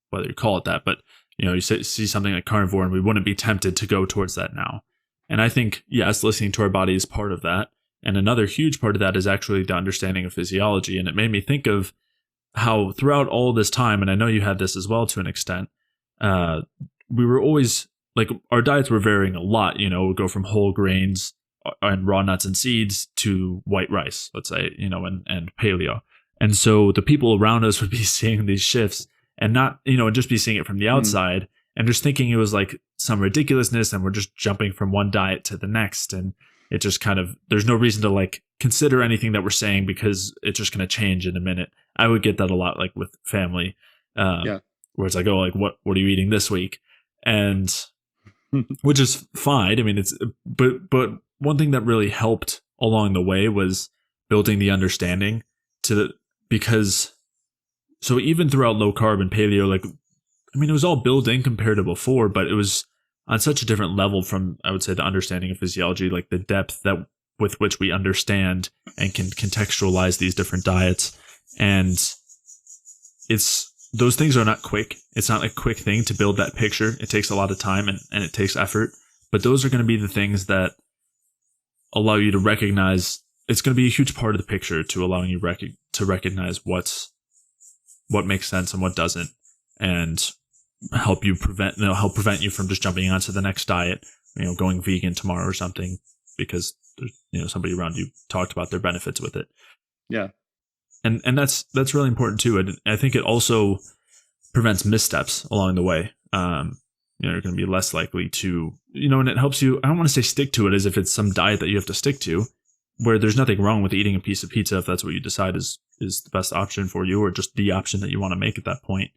Speaker 1: whether you call it that? But you see something like carnivore, and we wouldn't be tempted to go towards that now. And I think, yes, listening to our body is part of that. And another huge part of that is actually the understanding of physiology. And it made me think of how throughout all this time, and I know you had this as well to an extent, we were always like, our diets were varying a lot. We'd go from whole grains and raw nuts and seeds to white rice, let's say, and paleo. And so the people around us would be seeing these shifts and not, just be seeing it from the outside and just thinking it was like some ridiculousness and we're just jumping from one diet to the next. And it just kind of, there's no reason to like consider anything that we're saying because it's just going to change in a minute. I would get that a lot, like with family, where it's like, oh, like what are you eating this week? And which is fine. I mean, but one thing that really helped along the way was building the understanding because so even throughout low carb and paleo, like, I mean, it was all built in compared to before, but it was on such a different level from, I would say, the understanding of physiology, like the depth with which we understand and can contextualize these different diets. And those things are not quick. It's not a quick thing to build that picture. It takes a lot of time and it takes effort, but those are going to be the things that allow you to recognize. It's going to be a huge part of the picture to allowing you to recognize what makes sense and what doesn't, and help prevent you from just jumping onto the next diet, going vegan tomorrow or something because there's somebody around you talked about their benefits with it.
Speaker 3: Yeah.
Speaker 1: And that's really important too. And I think it also prevents missteps along the way. You're going to be less likely to, and it helps you. I don't want to say stick to it as if it's some diet that you have to stick to, where there's nothing wrong with eating a piece of pizza if that's what you decide is the best option for you, or just the option that you want to make at that point.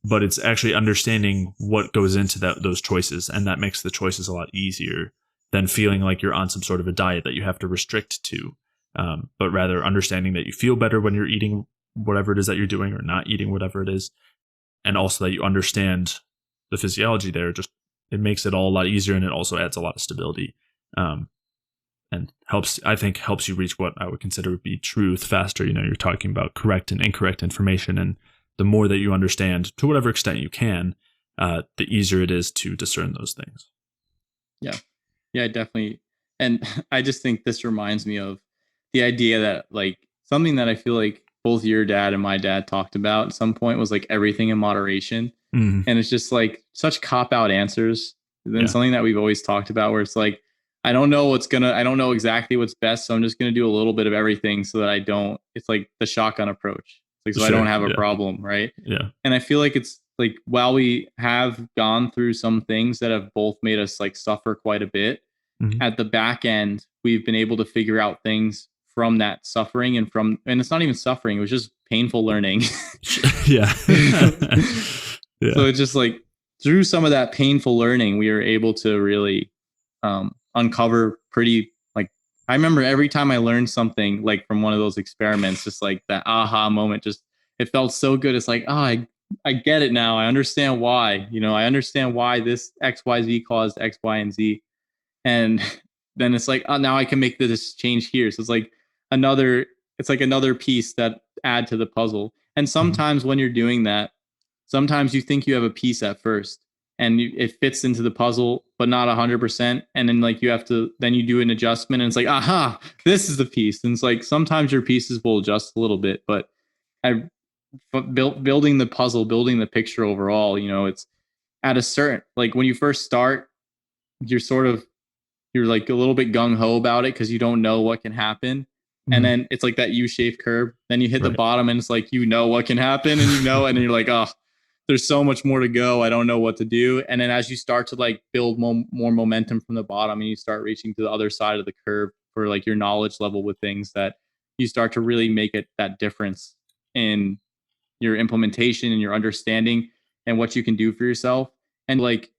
Speaker 1: But it's actually understanding what goes into those choices, and that makes the choices a lot easier than feeling like you're on some sort of a diet that you have to restrict to. But rather understanding that you feel better when you're eating whatever it is that you're doing or not eating whatever it is. And also that you understand the physiology there. Just, it makes it all a lot easier, and it also adds a lot of stability. And helps you reach what I would consider would be truth faster. You're talking about correct and incorrect information. And the more that you understand, to whatever extent you can, the easier it is to discern those things.
Speaker 3: Yeah, definitely. And I just think this reminds me of the idea that, like, something that I feel like both your dad and my dad talked about at some point was like everything in moderation. Mm-hmm. And it's just like such cop-out answers. Then something that we've always talked about where it's like, I don't know exactly what's best, so I'm just going to do a little bit of everything so that it's like the shotgun approach. It's like, so I don't have a problem, right?
Speaker 1: Yeah.
Speaker 3: And I feel like it's like, while we have gone through some things that have both made us like suffer quite a bit, at the back end, we've been able to figure out things from that suffering and it's not even suffering. It was just painful learning.
Speaker 1: Yeah.
Speaker 3: Yeah. So it's just like through some of that painful learning, we were able to really uncover pretty, like, I remember every time I learned something like from one of those experiments, just like that aha moment, just, it felt so good. It's like, oh, I get it now. I understand why, I understand why this XYZ caused X, Y, and Z. And then it's like, oh, now I can make this change here. So it's like another piece that add to the puzzle. And sometimes when you're doing that, sometimes you think you have a piece at first and it fits into the puzzle, but not 100%. And then like then you do an adjustment and it's like, aha, this is the piece. And it's like, sometimes your pieces will adjust a little bit, but building the puzzle, building the picture overall. It's at a certain, like when you first start, you're like a little bit gung-ho about it because you don't know what can happen. And then it's like that U-shaped curve. Then you hit the bottom and it's like, what can happen, and and then you're like, oh, there's so much more to go. I don't know what to do. And then as you start to like build more momentum from the bottom and you start reaching to the other side of the curve for like your knowledge level with things, that you start to really make it that difference in your implementation and your understanding and what you can do for yourself. And like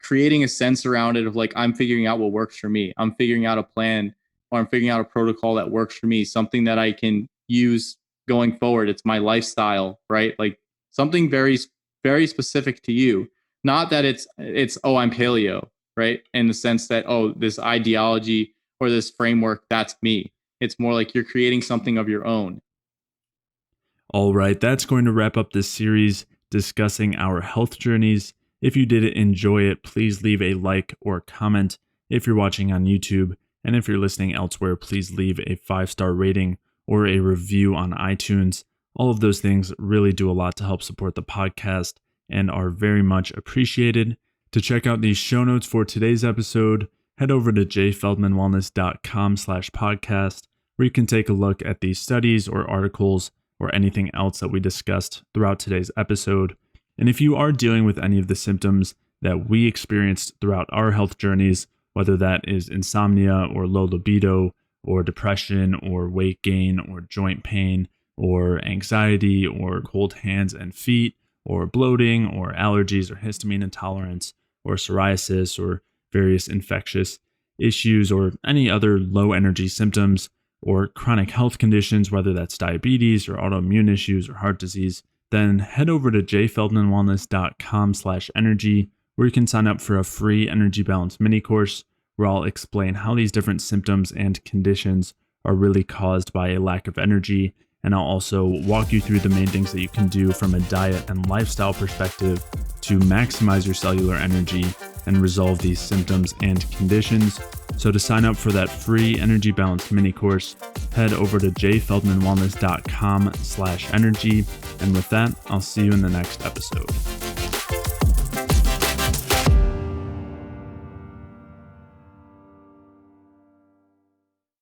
Speaker 3: creating a sense around it of like, I'm figuring out what works for me. I'm figuring out a plan, or I'm figuring out a protocol that works for me, something that I can use going forward. It's my lifestyle, right? Like something very, very specific to you. Not that it's, oh, I'm paleo, right? In the sense that, oh, this ideology or this framework, that's me. It's more like you're creating something of your own.
Speaker 1: All right, that's going to wrap up this series discussing our health journeys. If you did enjoy it, please leave a like or comment if you're watching on YouTube. And if you're listening elsewhere, please leave a 5-star rating or a review on iTunes. All of those things really do a lot to help support the podcast and are very much appreciated. To check out these show notes for today's episode, head over to jfeldmanwellness.com/podcast, where you can take a look at these studies or articles or anything else that we discussed throughout today's episode. And if you are dealing with any of the symptoms that we experienced throughout our health journeys, whether that is insomnia or low libido or depression or weight gain or joint pain or anxiety or cold hands and feet or bloating or allergies or histamine intolerance or psoriasis or various infectious issues or any other low energy symptoms or chronic health conditions, whether that's diabetes or autoimmune issues or heart disease, then head over to jfeldmanwellness.com/energy, where you can sign up for a free energy balance mini course where I'll explain how these different symptoms and conditions are really caused by a lack of energy. And I'll also walk you through the main things that you can do from a diet and lifestyle perspective to maximize your cellular energy and resolve these symptoms and conditions. So to sign up for that free energy balance mini course, head over to jfeldmanwellness.com/energy. And with that, I'll see you in the next episode.